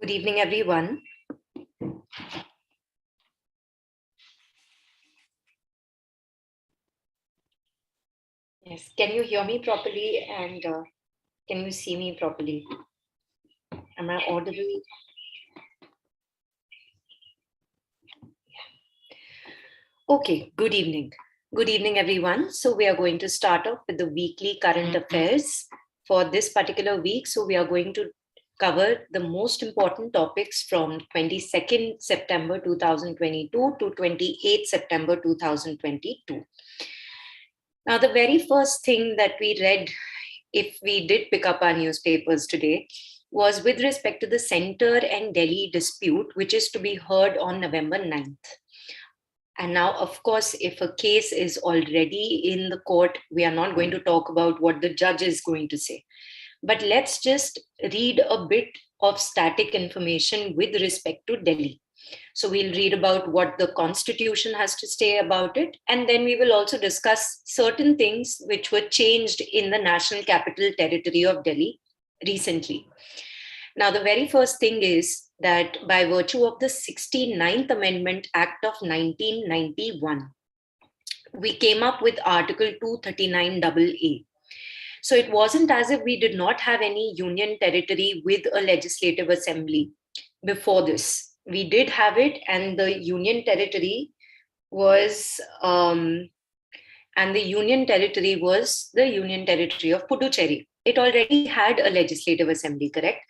Good evening, everyone. Yes, can you hear me properly and can you see me properly? Am I audible? Okay, good evening. Good evening, everyone. So we are going to start off with the weekly current affairs for this particular week. So we are going to cover the most important topics from 22nd September 2022 to 28th September 2022. Now, the very first thing that we read, if we did pick up our newspapers today, was with respect to the Center and Delhi dispute, which is to be heard on November 9th. And now, of course, if a case is already in the court, we are not going to talk about what the judge is going to say. But let's just read a bit of static information with respect to Delhi. So we'll read about what the constitution has to say about it. And then we will also discuss certain things which were changed in the National Capital Territory of Delhi recently. Now, the very first thing is that by virtue of the 69th Amendment Act of 1991, we came up with Article 239AA. So it wasn't as if we did not have any union territory with a legislative assembly before this. We did have it, and the union territory was the union territory of Puducherry. It already had a legislative assembly, correct?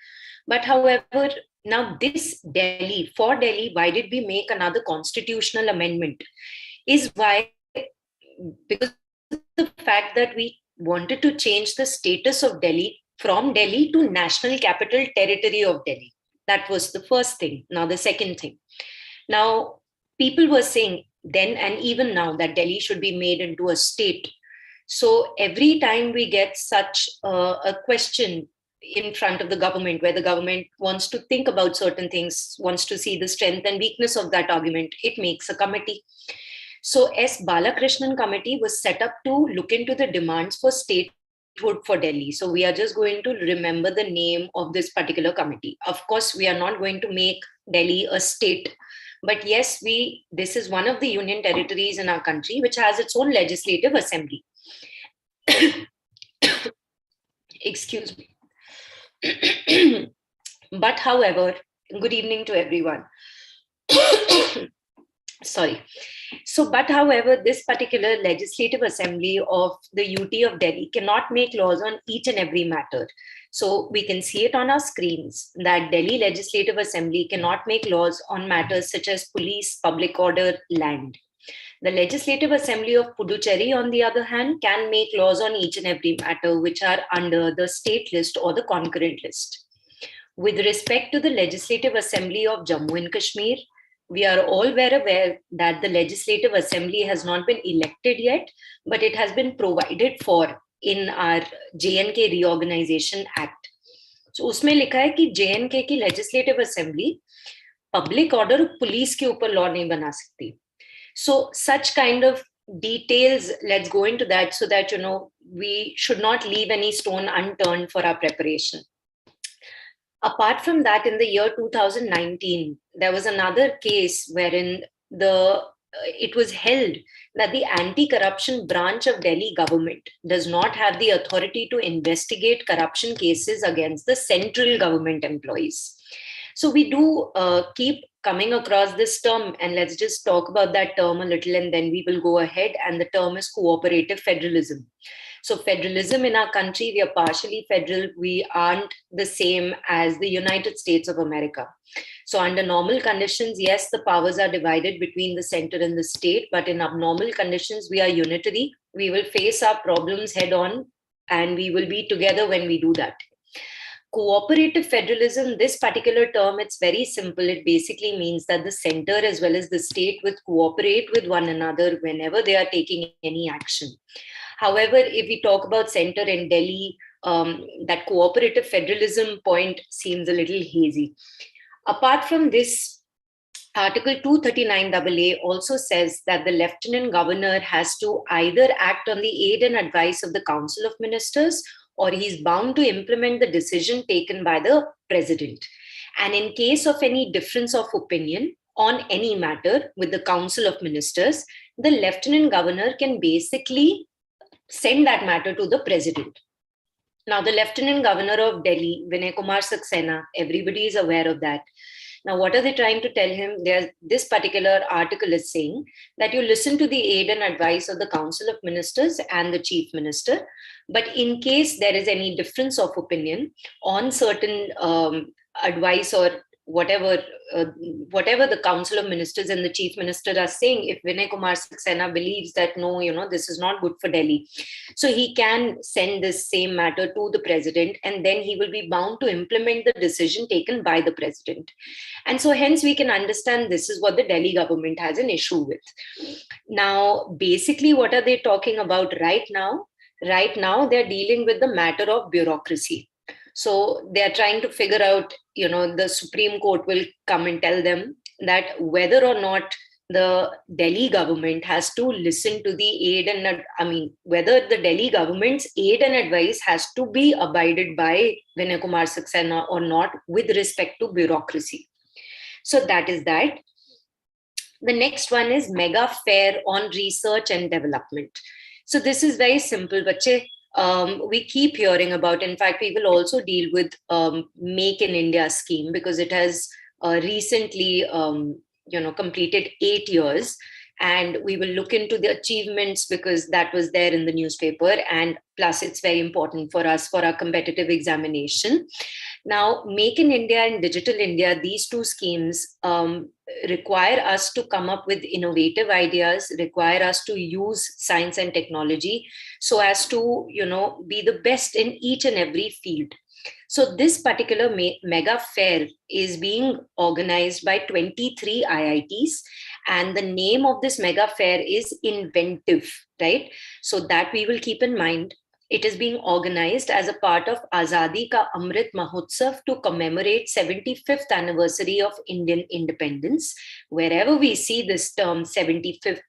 But however, now this Delhi, for Delhi, why did we make another constitutional amendment? Is why, because of the fact that we wanted to change the status of Delhi from Delhi to National Capital Territory of Delhi. That was the first thing. Now, the second thing. Now, people were saying then and even now that Delhi should be made into a state. So every time we get such a question in front of the government, where the government wants to think about certain things, wants to see the strength and weakness of that argument, it makes a committee. So S. Balakrishnan committee was set up to look into the demands for statehood for Delhi. So we are just going to remember the name of this particular committee. Of course, we are not going to make Delhi a state. But yes, this is one of the union territories in our country which has its own legislative assembly. Excuse me. But however, good evening to everyone. Sorry. So, but however, this particular legislative assembly of the UT of Delhi cannot make laws on each and every matter. So we can see it on our screens that Delhi Legislative Assembly cannot make laws on matters such as police, public order, land. The Legislative Assembly of Puducherry, on the other hand, can make laws on each and every matter which are under the state list or the concurrent list. With respect to the Legislative Assembly of Jammu and Kashmir, we are all very aware that the Legislative Assembly has not been elected yet, but it has been provided for in our J&K Reorganization Act. So उसमें लिखा है कि J&K की Legislative Assembly public order police के ऊपर law नहीं बना सकती. So such kind of details, let's go into that so that, we should not leave any stone unturned for our preparation. Apart from that, in the year 2019, there was another case wherein it was held that the anti-corruption branch of Delhi government does not have the authority to investigate corruption cases against the central government employees. So we do keep coming across this term, and let's just talk about that term a little and then we will go ahead. And the term is cooperative federalism. So federalism in our country, we are partially federal. We aren't the same as the United States of America. So under normal conditions, yes, the powers are divided between the center and the state, but in abnormal conditions, we are unitary. We will face our problems head on and we will be together when we do that. Cooperative federalism, this particular term, it's very simple. It basically means that the center as well as the state will cooperate with one another whenever they are taking any action. However, if we talk about center and Delhi, that cooperative federalism point seems a little hazy. Apart from this, Article 239AA also says that the Lieutenant Governor has to either act on the aid and advice of the Council of Ministers or he's bound to implement the decision taken by the president. And in case of any difference of opinion on any matter with the Council of Ministers, the Lieutenant Governor can basically send that matter to the President. Now, the Lieutenant Governor of Delhi, Vinay Kumar Saxena, everybody is aware of that. Now, what are they trying to tell him? This particular article is saying that you listen to the aid and advice of the Council of Ministers and the Chief Minister. But in case there is any difference of opinion on certain advice or whatever the Council of Ministers and the Chief Minister are saying, if Vinay Kumar Saxena believes that no, this is not good for Delhi, so he can send this same matter to the President, and then he will be bound to implement the decision taken by the President. And so hence we can understand this is what the Delhi government has an issue with. Now, basically, what are they talking about right now? Right now, they're dealing with the matter of bureaucracy. So they're trying to figure out, the Supreme Court will come and tell them that whether or not the Delhi government has to listen to the aid and, whether the Delhi government's aid and advice has to be abided by Vinay Kumar Saxena or not with respect to bureaucracy. So that is that. The next one is mega fair on research and development. So this is very simple, bache. We keep hearing about, in fact, we will also deal with Make in India scheme because it has recently, completed 8 years. And we will look into the achievements because that was there in the newspaper. And plus, it's very important for us for our competitive examination. Now, Make in India and Digital India, these two schemes require us to come up with innovative ideas, require us to use science and technology so as to, be the best in each and every field. So this particular mega fair is being organized by 23 IITs, and the name of this mega fair is Inventive, right? So that we will keep in mind. It is being organized as a part of Azadi Ka Amrit Mahotsav to commemorate 75th anniversary of Indian independence. Wherever we see this term 75th,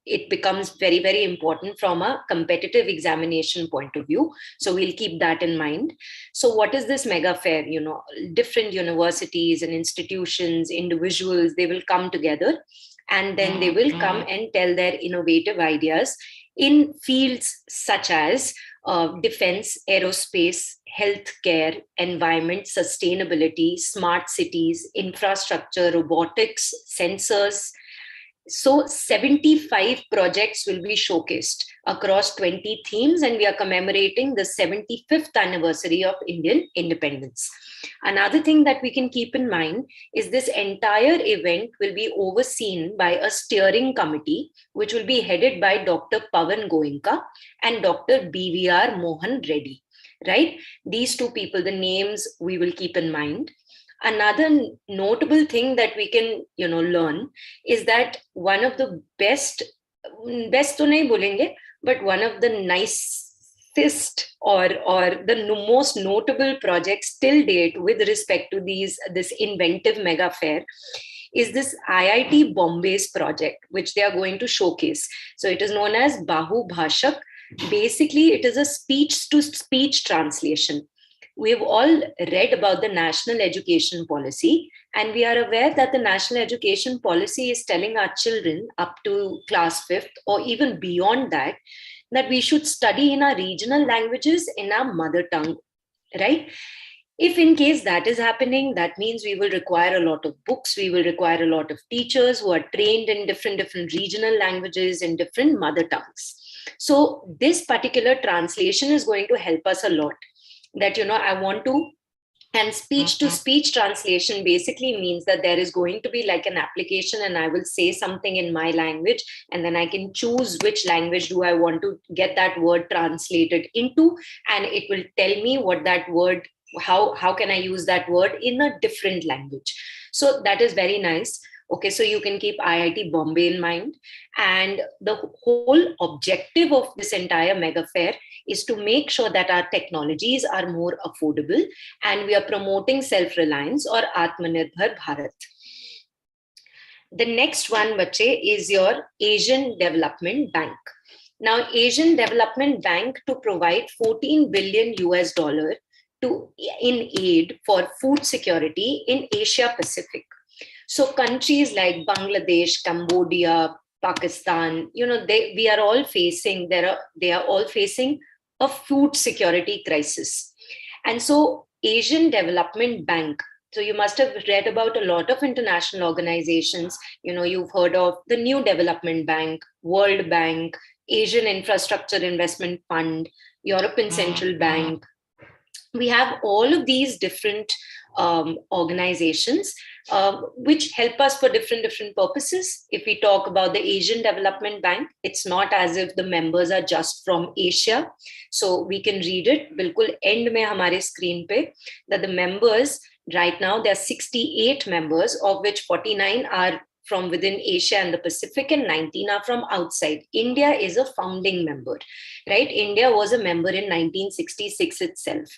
it becomes very, very important from a competitive examination point of view. So we'll keep that in mind. So what is this mega fair? Different universities and institutions, individuals, they will come together and then they will come and tell their innovative ideas in fields such as defense, aerospace, healthcare, environment, sustainability, smart cities, infrastructure, robotics, sensors. So 75 projects will be showcased across 20 themes, and we are commemorating the 75th anniversary of Indian independence. Another thing that we can keep in mind is this entire event will be overseen by a steering committee, which will be headed by Dr. Pawan Goenka and Dr. BVR Mohan Reddy, right? These two people, the names we will keep in mind. Another notable thing that we can, learn is that one of the best to nahi bolenge, but one of the nicest or the most notable projects till date with respect to this Inventive mega fair is this IIT Bombay's project, which they are going to showcase. So it is known as Bahu Bhashak. Basically, it is a speech-to-speech translation. We've all read about the national education policy, and we are aware that the national education policy is telling our children up to class 5th or even beyond that we should study in our regional languages in our mother tongue, right? If in case that is happening, that means we will require a lot of books, we will require a lot of teachers who are trained in different regional languages and different mother tongues. So this particular translation is going to help us a lot. That, I want to, and speech to speech translation basically means that there is going to be like an application and I will say something in my language and then I can choose which language do I want to get that word translated into, and it will tell me what that word, how can I use that word in a different language. So that is very nice. Okay, so you can keep IIT Bombay in mind. And the whole objective of this entire mega fair is to make sure that our technologies are more affordable and we are promoting self-reliance or Atmanirbhar Bharat. The next one, bache, is your Asian Development Bank. Now, Asian Development Bank to provide $14 billion in aid for food security in Asia Pacific. So countries like Bangladesh, Cambodia, Pakistan, they are all facing a food security crisis. And so Asian Development Bank, so you must have read about a lot of international organizations. You've heard of the New Development Bank, World Bank, Asian Infrastructure Investment Fund, European Central Bank. We have all of these different organizations which help us for different purposes. If we talk about the Asian Development Bank, it's not as if the members are just from Asia. So we can read it. Bilkul end mein hamare screen pe that the members right now, there are 68 members, of which 49 are from within Asia and the Pacific, and 19 are from outside. India is a founding member, right? India was a member in 1966 itself.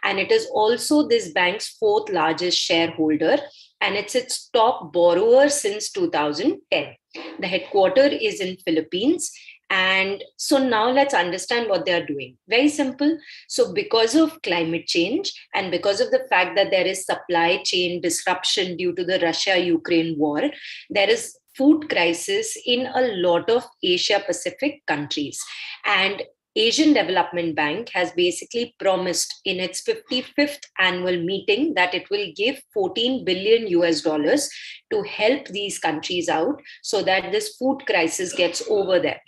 And it is also this bank's fourth largest shareholder, and it's its top borrower since 2010. The headquarters is in Philippines. And so now let's understand what they are doing. Very simple. So because of climate change and because of the fact that there is supply chain disruption due to the Russia-Ukraine war, there is food crisis in a lot of Asia Pacific countries. And Asian Development Bank has basically promised in its 55th annual meeting that it will give 14 billion US dollars to help these countries out so that this food crisis gets over there.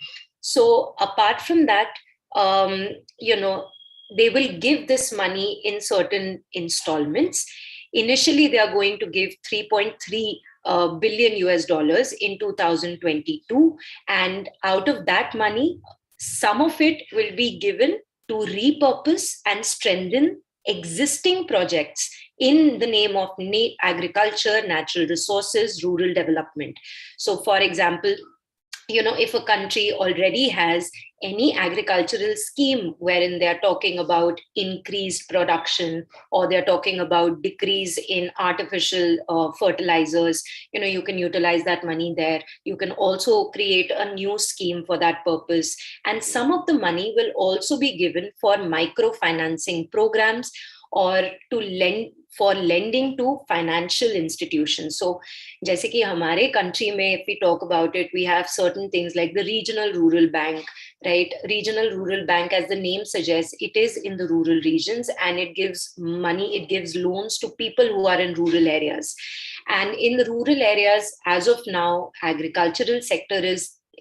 So apart from that, they will give this money in certain installments. Initially, they are going to give 3.3 billion US dollars in 2022. And out of that money, some of it will be given to repurpose and strengthen existing projects in the name of agriculture, natural resources, rural development. So, for example, if a country already has any agricultural scheme wherein they're talking about increased production or they're talking about decrease in artificial fertilizers, you can utilize that money there. You can also create a new scheme for that purpose. And some of the money will also be given for microfinancing programs or for lending to financial institutions. So, जैसे कि हमारे country में, if we talk about it, we have certain things like the Regional Rural Bank, right? Regional Rural Bank, as the name suggests, it is in the rural regions and it gives money, it gives loans to people who are in rural areas. And in the rural areas, as of now, agricultural sector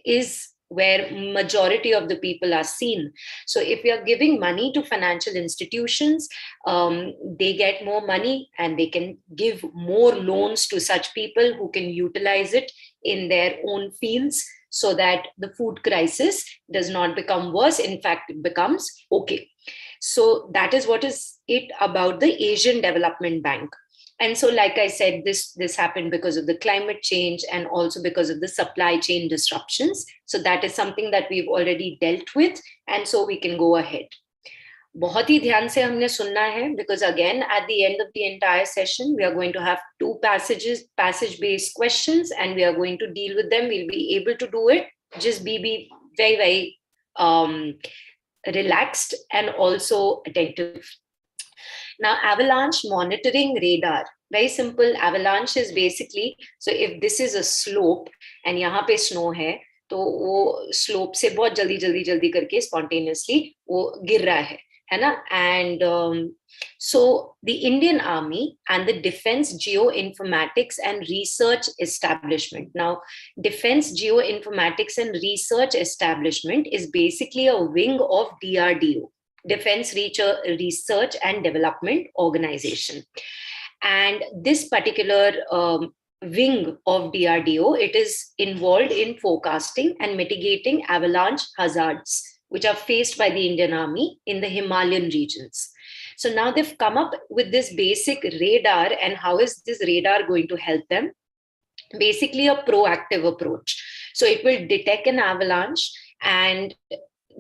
is where majority of the people are seen. So if we are giving money to financial institutions, they get more money and they can give more loans to such people who can utilize it in their own fields so that the food crisis does not become worse. In fact, it becomes okay. So that is what is it about the Asian Development Bank. And so, like I said, this happened because of the climate change and also because of the supply chain disruptions. So that is something that we've already dealt with. And so we can go ahead. बहुत ही ध्यान से हमने सुनना है, because again, at the end of the entire session, we are going to have two passage-based questions, and we are going to deal with them. We'll be able to do it. Just be very, very relaxed and also attentive. Now, avalanche monitoring radar. Very simple. Avalanche is basically, so if this is a slope and यहाँ पे snow है, तो वो slope से बहुत जल्दी करके spontaneously वो गिर रहा है ना? And so the Indian Army and the Defense Geoinformatics and Research Establishment. Now, Defense Geoinformatics and Research Establishment is basically a wing of DRDO. Defense Research and Development Organization. And this particular wing of DRDO, it is involved in forecasting and mitigating avalanche hazards, which are faced by the Indian Army in the Himalayan regions. So now they've come up with this basic radar, and how is this radar going to help them? Basically a proactive approach. So it will detect an avalanche, and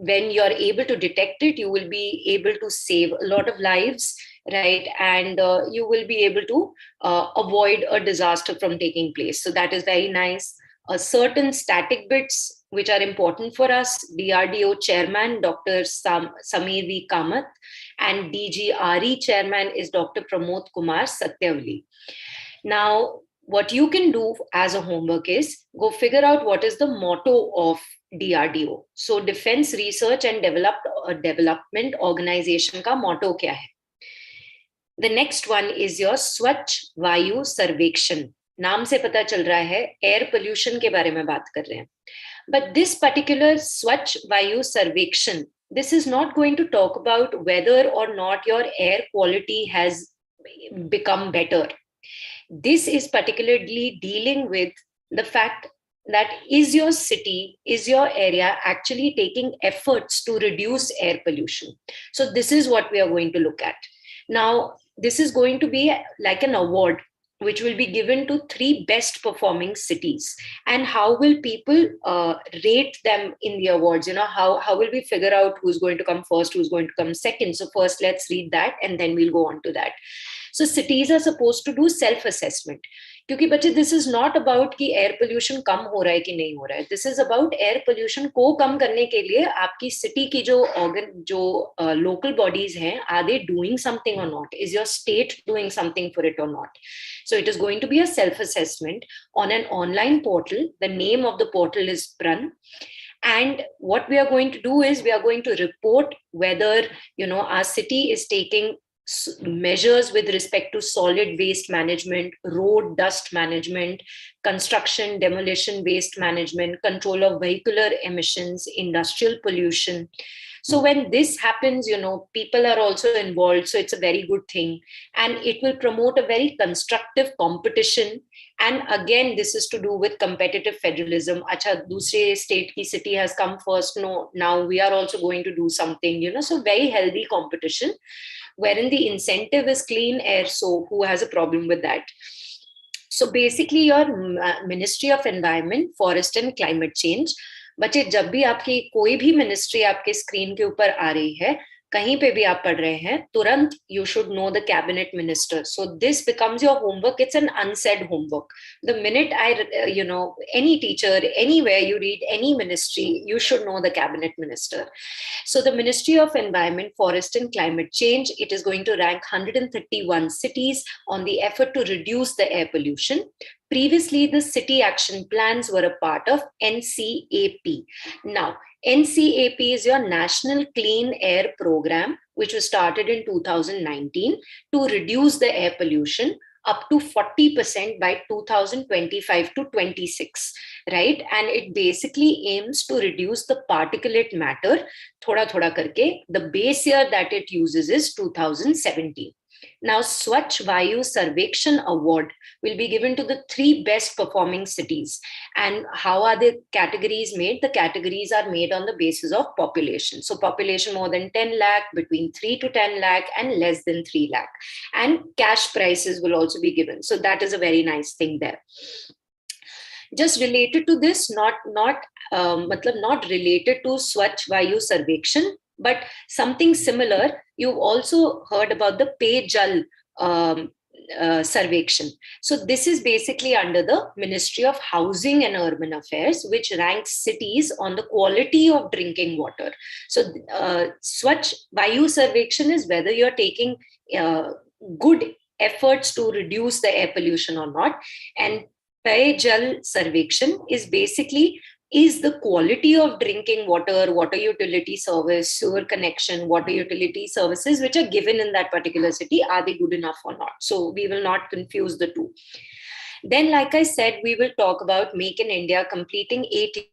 when you're able to detect it, you will be able to save a lot of lives, right? And you will be able to avoid a disaster from taking place. So that is very nice. Certain static bits which are important for us. DRDO Chairman, Dr. Sameer V. Kamath, and DGRE Chairman is Dr. Pramod Kumar Satyavali. Now, what you can do as a homework is go figure out what is the motto of DRDO. So, Defense Research and Development Organization ka motto kya hai? The next one is your Swachh Vayu Sarvekshan. नाम से पता चल रहा है air pollution के बारे में बात कर रहे हैं. But this particular Swachh Vayu Sarvekshan, this is not going to talk about whether or not your air quality has become better. This is particularly dealing with the fact that is your city, is your area actually taking efforts to reduce air pollution? So this is what we are going to look at. Now, this is going to be like an award which will be given to 3 best performing cities. And how will people rate them in the awards? You know, how will we figure out who's going to come first, who's going to come second? So first, let's read that and then we'll go on to that. So cities are supposed to do self-assessment. क्योंकि बच्चे, this is not about कि air pollution कम हो रहा है कि नहीं हो रहा है. This is about air pollution को कम करने के लिए आपकी city की जो local bodies हैं, are they doing something or not? Is your state doing something for it or not? So it is going to be a self-assessment on an online portal. The name of the portal is Pran. And what we are going to do is we are going to report whether, you know, our city is taking measures with respect to solid waste management, road dust management, construction, demolition waste management, control of vehicular emissions, industrial pollution. So when this happens, you know, people are also involved. So it's a very good thing. And it will promote a very constructive competition. And again, this is to do with competitive federalism. Acha, dusre state ki city has come first. No, now we are also going to do something, you know, so very healthy competition, wherein the incentive is clean air. So who has a problem with that? So basically your Ministry of Environment, Forest and Climate Change. बच्चे, जब भी आपकी कोई भी ministry आपके screen के ऊपर आ रही है, कहीं पे भी आप पढ़ रहे हैं, तुरंत you should know the cabinet minister. So this becomes your homework. It's an unsaid homework. The minute you know, any teacher, anywhere you read any ministry, you should know the cabinet minister. So the Ministry of Environment, Forest and Climate Change, it is going to rank 131 cities on the effort to reduce the air pollution. Previously, the city action plans were a part of NCAP. Now, NCAP is your National Clean Air Program, which was started in 2019 to reduce the air pollution up to 40% by 2025 to 26, right? And it basically aims to reduce the particulate matter, thoda thoda karke. The base year that it uses is 2017. Now, Swachh Vayu Sarvekshan Award will be given to the 3 best performing cities. And how are the categories made? The categories are made on the basis of population. So population more than 10 lakh, between 3 to 10 lakh, and less than 3 lakh. And cash prizes will also be given. So that is a very nice thing there. Just related to this, not related to Swachh Vayu Sarvekshan, but something similar, you've also heard about the Pay Jal Sarvekshan. So this is basically under the Ministry of Housing and Urban Affairs, which ranks cities on the quality of drinking water. So Swachh Vayu Sarvekshan is whether you're taking good efforts to reduce the air pollution or not. And Pay Jal Sarvekshan is basically, is the quality of drinking water, water utility service, sewer connection, water utility services which are given in that particular city, are they good enough or not? So we will not confuse the two. Then, like I said, we will talk about Make in India completing 8 years.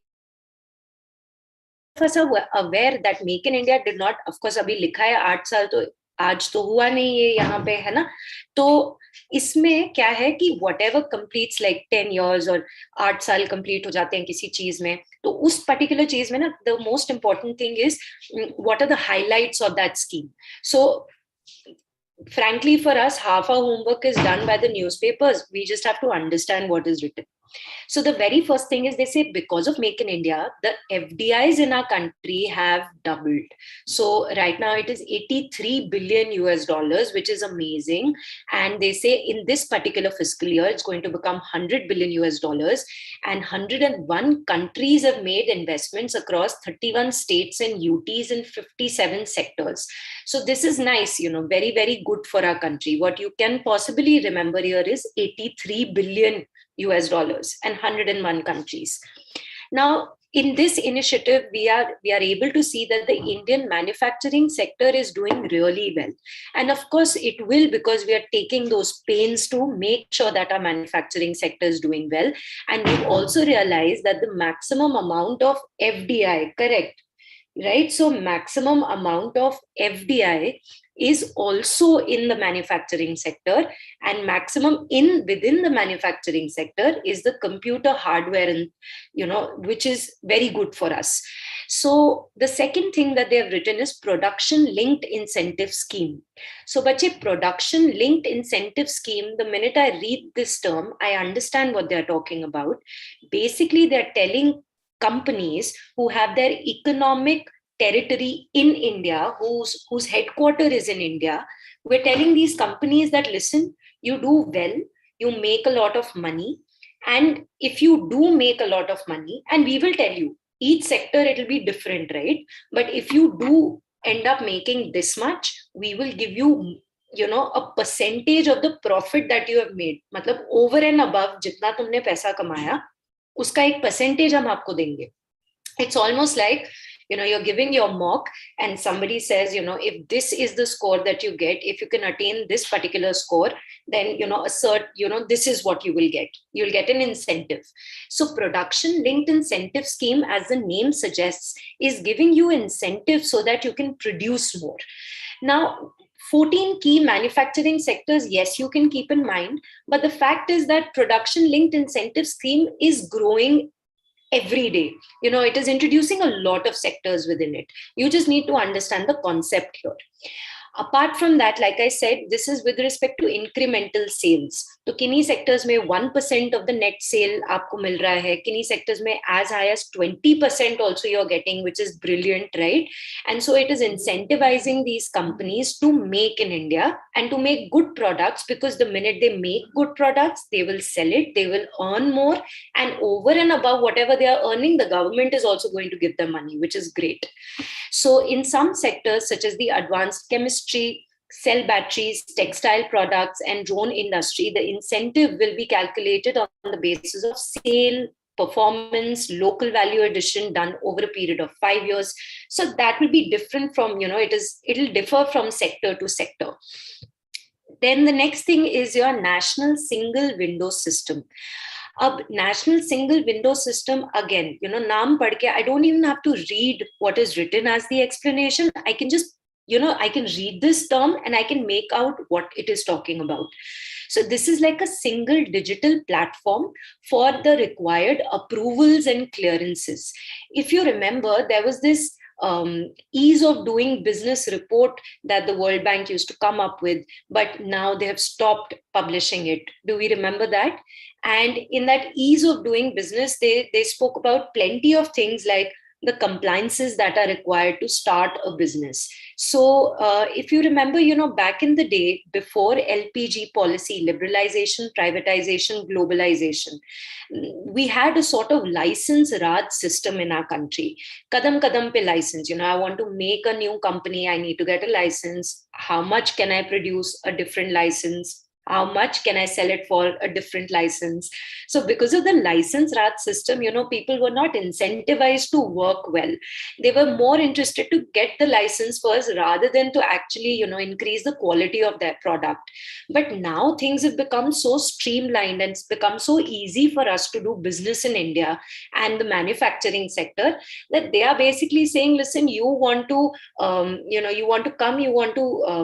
Of us are aware that Make in India did not, of course, अभी लिखा है 8 साल, तो आज तो हुआ नहीं है यहाँ पे, है ना? तो इसमें क्या है कि whatever completes like 10 years और 8 साल complete हो जाते हैं किसी चीज में, तो उस particular चीज में ना, the most important thing is what are the highlights of that scheme. So frankly, for us, half our homework is done by the newspapers. We just have to understand what is written. So the very first thing is they say because of Make in India, the FDIs in our country have doubled. So right now it is 83 billion US dollars, which is amazing. And they say in this particular fiscal year, it's going to become 100 billion US dollars. And 101 countries have made investments across 31 states and UTs in 57 sectors. So this is nice, very, very good for our country. What you can possibly remember here is 83 billion US dollars and 101 countries. Now, in this initiative, we are able to see that the Indian manufacturing sector is doing really well. And of course, it will, because we are taking those pains to make sure that our manufacturing sector is doing well. And we've also realized that the maximum amount of FDI, correct, right? So maximum amount of FDI is also in the manufacturing sector, and maximum within the manufacturing sector is the computer hardware, and which is very good for us. So the second thing that they have written is production linked incentive scheme. So bache, production linked incentive scheme, the minute I read this term, I understand what they're talking about. Basically, they're telling companies who have their economic territory in India, whose headquarter is in India, we're telling these companies that, listen, you do well, you make a lot of money. And if you do make a lot of money, and we will tell you, each sector, it'll be different, right? But if you do end up making this much, we will give you, a percentage of the profit that you have made. Matlab, over and above jitna tumne paisa kamaya, uska ek percentage hum aapko denge. It's almost like, you're giving your mock and somebody says, if this is the score that you get, if you can attain this particular score, then, this is what you will get. You'll get an incentive. So production linked incentive scheme, as the name suggests, is giving you incentive so that you can produce more. Now, 14 key manufacturing sectors, yes, you can keep in mind, but the fact is that production linked incentive scheme is growing every day. It is introducing a lot of sectors within it. You just need to understand the concept here. Apart from that, like I said, this is with respect to incremental sales. So किन्हीं sectors में 1% of the net sale आपको मिल रहा है, किन्हीं sectors में as high as 20% also you're getting, which is brilliant, right? And so it is incentivizing these companies to make in India and to make good products, because the minute they make good products, they will sell it, they will earn more, and over and above whatever they are earning, the government is also going to give them money, which is great. So in some sectors, such as the advanced chemistry, cell batteries, textile products, and drone industry, the incentive will be calculated on the basis of sale, performance, local value addition done over a period of 5 years. So that will be different from, it'll differ from sector to sector. Then the next thing is your national single window system. National single window system, again, naam padh ke, I don't even have to read what is written as the explanation. I can just, I can read this term and I can make out what it is talking about. So this is like a single digital platform for the required approvals and clearances. If you remember, there was this ease of doing business report that the World Bank used to come up with, but now they have stopped publishing it. Do we remember that? And in that ease of doing business, they spoke about plenty of things like the compliances that are required to start a business. So if you remember, back in the day, before LPG policy, liberalization, privatization, globalization, we had a sort of license Raj system in our country. Kadam kadam pe license. I want to make a new company, I need to get a license. How much can I produce? A different license. How much can I sell it for? A different license. So because of the license Raj system, people were not incentivized to work well. They were more interested to get the license first rather than to actually, increase the quality of their product. But now things have become so streamlined and it's become so easy for us to do business in India and the manufacturing sector that they are basically saying, listen, you want to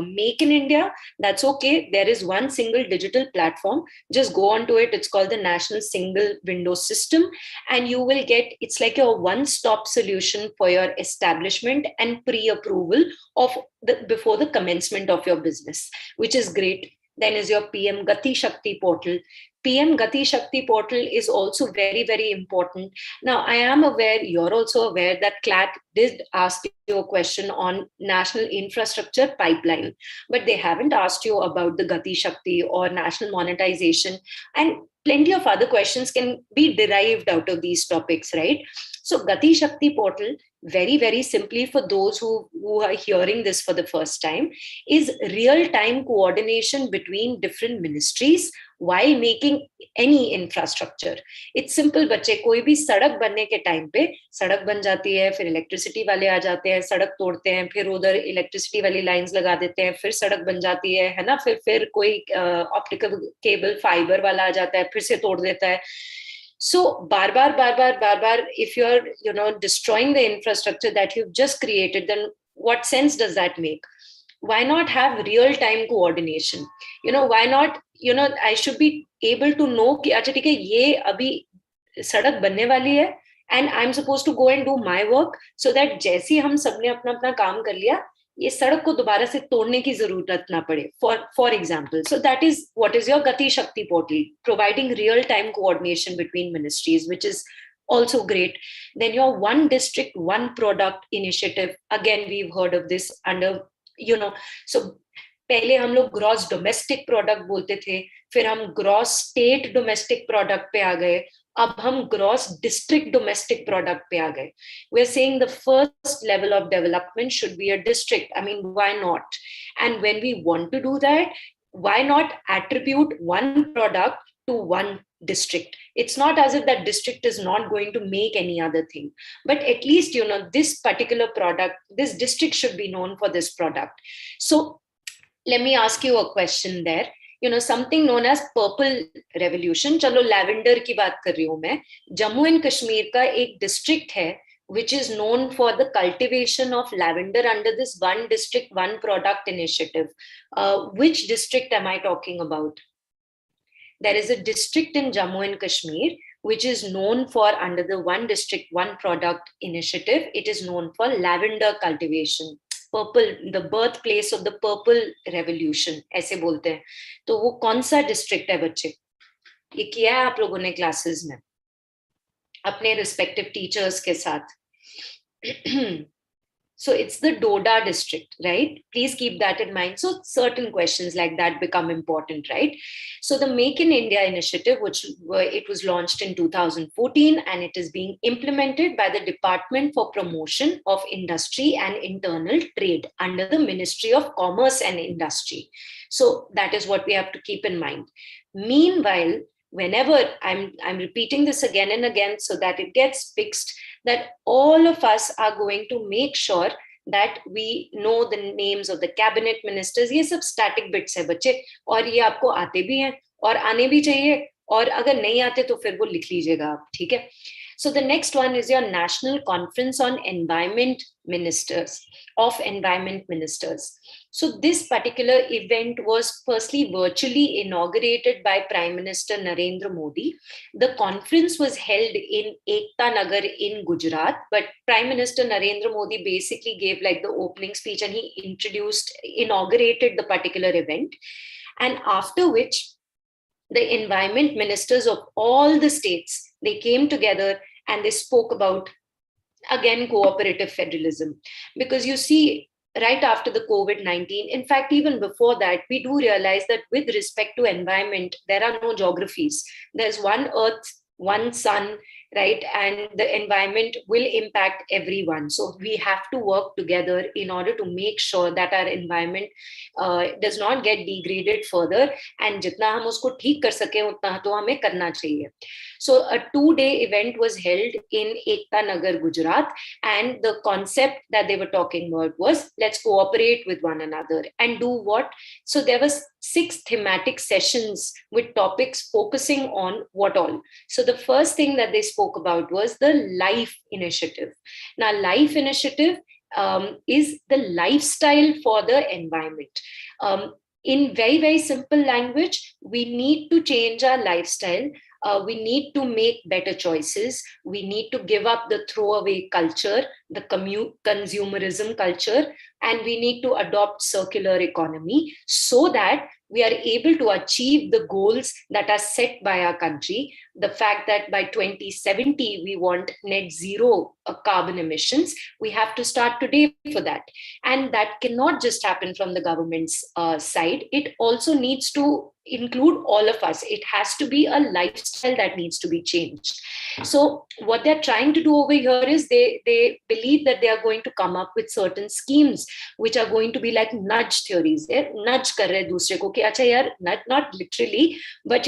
make in India, that's okay. There is one single digital platform, just go onto it. It's called the National Single Window System, and you will get, it's like a one-stop solution for your establishment and pre-approval before the commencement of your business, which is great. Then is your PM Gati Shakti portal. PM Gati Shakti portal is also very, very important. Now, I am aware, you're also aware that CLAT did ask you a question on national infrastructure pipeline, but they haven't asked you about the Gati Shakti or national monetization. And plenty of other questions can be derived out of these topics, right? So Gati Shakti portal, very, very simply for those who are hearing this for the first time, is real-time coordination between different ministries while making any infrastructure. It's simple बच्चे, कोई भी सड़क बनने के time पे सड़क बन जाती है, फिर इलेक्ट्रिसिटी वाले आ जाते हैं, सड़क तोड़ते हैं, फिर उधर इलेक्ट्रिसिटी वाली लाइंस लगा देते हैं, फिर सड़क बन जाती है ना, फिर कोई ऑप्टिकल केबल फाइबर वाला आ जाता है, फिर से तोड़ देता है. So bar bar, if you're destroying the infrastructure that you've just created, then what sense does that make? Why not have real-time coordination? Why not, I should be able to know कि अच्छा ठीक है, ये अभी सड़क बनने वाली है, and I'm supposed to go and do my work, so that जैसे हम सबने अपना अपना काम कर लिया, ये सड़क को दोबारा से तोड़ने की जरूरत ना पड़े, for example. So that is what is your Gati Shakti portal, providing real-time coordination between ministries, which is also great. Then your one district, one product initiative. Again, we've heard of this under, so पहले हम लोग gross domestic product बोलते थे, फिर हम gross state domestic product पे आ गए, अब हम ग्रॉस डिस्ट्रिक्ट डोमेस्टिक प्रोडक्ट पे आ गए. We are saying the first level of development should be a district. I mean, why not? And when we want to do that, why not attribute one product to one district? It's not as if that district is not going to make any other thing, but at least this particular product, this district should be known for this product. So let me ask you a question there. Something known as purple revolution. चलो lavender की बात कर रही हूं मैं. Jammu and Kashmir का एक district है which is known for the cultivation of lavender under this one district, one product initiative. Which district am I talking about? There is a district in Jammu and Kashmir which is known for, under the one district, one product initiative, it is known for lavender cultivation. Purple, the birthplace of the purple revolution, ऐसे बोलते हैं. तो वो कौन सा district है बच्चे? ये किया है आप लोगों ने क्लासेस में अपने रिस्पेक्टिव टीचर्स के साथ? So it's the Doda district, right? Please keep that in mind. So certain questions like that become important, right? So the Make in India initiative, which it was launched in 2014, and it is being implemented by the Department for Promotion of Industry and Internal Trade under the Ministry of Commerce and Industry. So that is what we have to keep in mind. Meanwhile, whenever I'm repeating this again and again so that it gets fixed, that all of us are going to make sure that we know the names of the cabinet ministers. ये सब static bits है बच्चे, और ये आपको आते भी हैं और आने भी चाहिए, और अगर नहीं आते तो फिर वो लिख लीजिएगा आप, ठीक है? So the next one is your National Conference on Environment Ministers, of Environment Ministers. So this particular event was firstly virtually inaugurated by Prime Minister Narendra Modi. The conference was held in Ekta Nagar in Gujarat, but Prime Minister Narendra Modi basically gave like the opening speech and he inaugurated the particular event. And after which the environment ministers of all the states, they came together and they spoke about, again, cooperative federalism. Because you see, right after the COVID-19, in fact, even before that, we do realize that with respect to environment, there are no geographies. There's one earth, one sun, right? And the environment will impact everyone. So we have to work together in order to make sure that our environment does not get degraded further. And जितना हम उसको ठीक कर सकें उतना तो हमें करना चाहिए. So a 2-day event was held in Ekta Nagar, Gujarat. And the concept that they were talking about was, let's cooperate with one another and do what? So there was 6 thematic sessions with topics focusing on what all. So the first thing that they spoke about was the LIFE initiative. Now, LIFE initiative is the lifestyle for the environment. In very, very simple language, we need to change our lifestyle. We need to make better choices. We need to give up the throwaway culture, the consumerism culture, and we need to adopt circular economy so that we are able to achieve the goals that are set by our country. The fact that by 2070, we want net zero carbon emissions, we have to start today for that. And that cannot just happen from the government's side. It also needs to include all of us. It has to be a lifestyle that needs to be changed. So what they're trying to do over here is they believe that they are going to come up with certain schemes which are going to be like nudge theories. Nudge kar rahe dusre ko ki acha yaar, not literally, but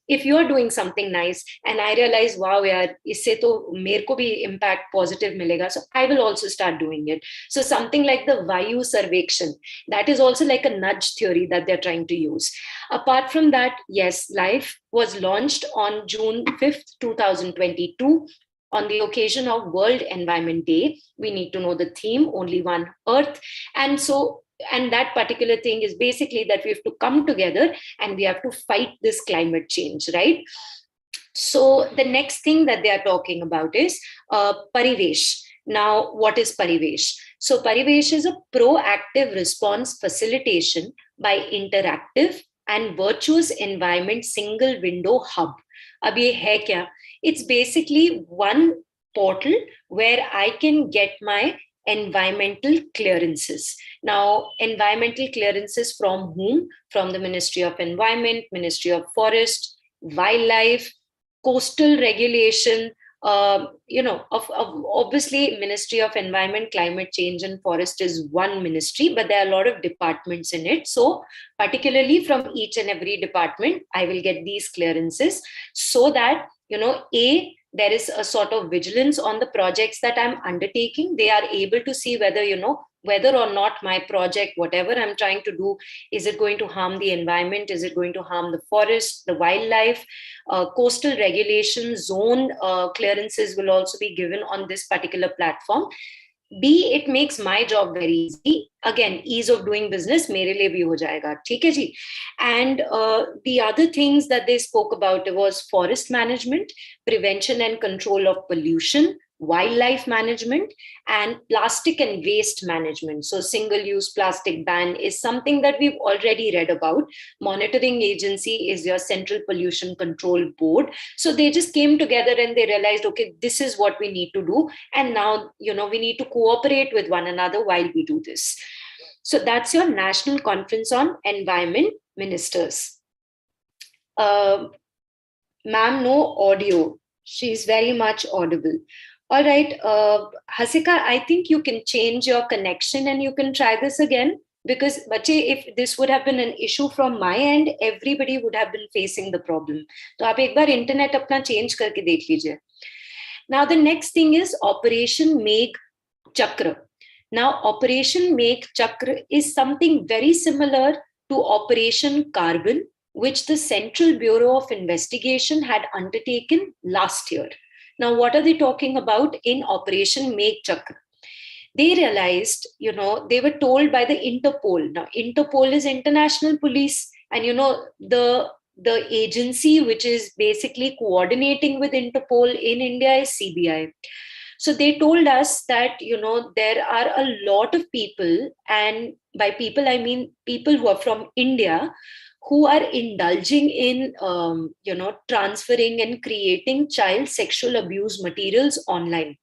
if you are doing something nice and I realize, wow yaar, isse to mere ko bhi impact positive milega, so I will also start doing it. So something like the Vayu Sarvekshan, that is also like a nudge theory that they're trying to use. Apart from that, yes, LIFE was launched on June 5th, 2022, on the occasion of World Environment Day. We need to know the theme, Only One Earth. And that particular thing is basically that we have to come together and we have to fight this climate change, right? So the next thing that they are talking about is Parivesh. Now, what is Parivesh? So Parivesh is a proactive response facilitation by interactive and virtuous environment single window hub. Ab ye hai kya? It's basically one portal where I can get my environmental clearances. Now, environmental clearances from whom? From the Ministry of Environment, Ministry of Forest, Wildlife, coastal regulation, obviously Ministry of Environment, Climate Change and Forest is one ministry, but there are a lot of departments in it. So particularly from each and every department, I will get these clearances so that, there is a sort of vigilance on the projects that I'm undertaking. They are able to see whether, whether or not my project, whatever I'm trying to do, is it going to harm the environment? Is it going to harm the forest, the wildlife? Coastal regulation zone clearances will also be given on this particular platform. B, it makes my job very easy. Again, ease of doing business, mere liye bhi ho jayega. Theek hai ji? And the other things that they spoke about was forest management, prevention and control of pollution, wildlife management, and plastic and waste management. So single-use plastic ban is something that we've already read about. Monitoring agency is your Central Pollution Control Board. So they just came together and they realized, okay, this is what we need to do. And now, we need to cooperate with one another while we do this. So that's your National Conference on Environment Ministers. Ma'am, no audio. She's very much audible. All right, Hasika, I think you can change your connection and you can try this again, because bache, if this would have been an issue from my end, everybody would have been facing the problem. So aap ek baar internet apna change karke dekh lijiye. Now the next thing is Operation Megh Chakra. Now Operation Megh Chakra is something very similar to Operation Carbon, which the Central Bureau of Investigation had undertaken last year. Now, what are they talking about in Operation Megh Chakra? They realized, they were told by the Interpol. Now, Interpol is international police, and the agency which is basically coordinating with Interpol in India is CBI. So they told us that, there are a lot of people, and by people, I mean people who are from India, who are indulging in, transferring and creating child sexual abuse materials online.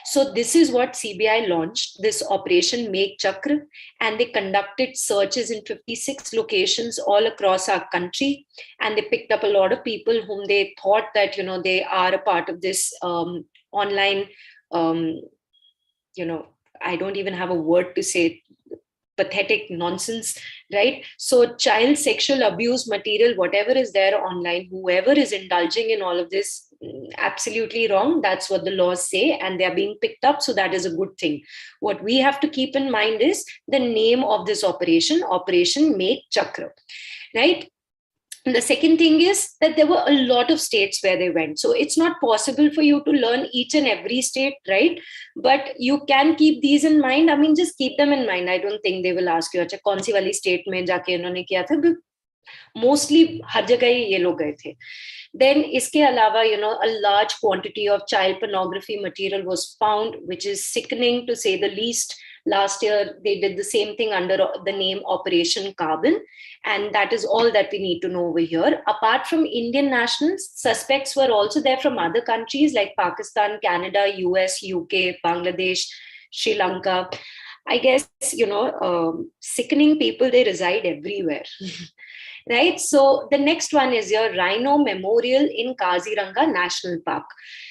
So this is what CBI launched, this Operation Megh Chakra, and they conducted searches in 56 locations all across our country. And they picked up a lot of people whom they thought that, they are a part of this online, I don't even have a word to say, pathetic nonsense, right? So child sexual abuse material, whatever is there online, whoever is indulging in all of this, absolutely wrong. That's what the laws say, and they're being picked up. So that is a good thing. What we have to keep in mind is the name of this operation, Operation Megh Chakra, right? And the second thing is that there were a lot of states where they went. So it's not possible for you to learn each and every state, right? But you can keep these in mind. I mean, just keep them in mind. I don't think they will ask you, "Acha, kaun si wali state mein jaake inhone kiya tha?" Mostly, har jagah hi ye log gaye the. Then, iske alawa, a large quantity of child pornography material was found, which is sickening to say the least. Last year, they did the same thing under the name Operation Carbon. And that is all that we need to know over here. Apart from Indian nationals, suspects were also there from other countries like Pakistan, Canada, US, UK, Bangladesh, Sri Lanka. I guess, sickening people, they reside everywhere. Right? So the next one is your Rhino Memorial in Kaziranga National Park.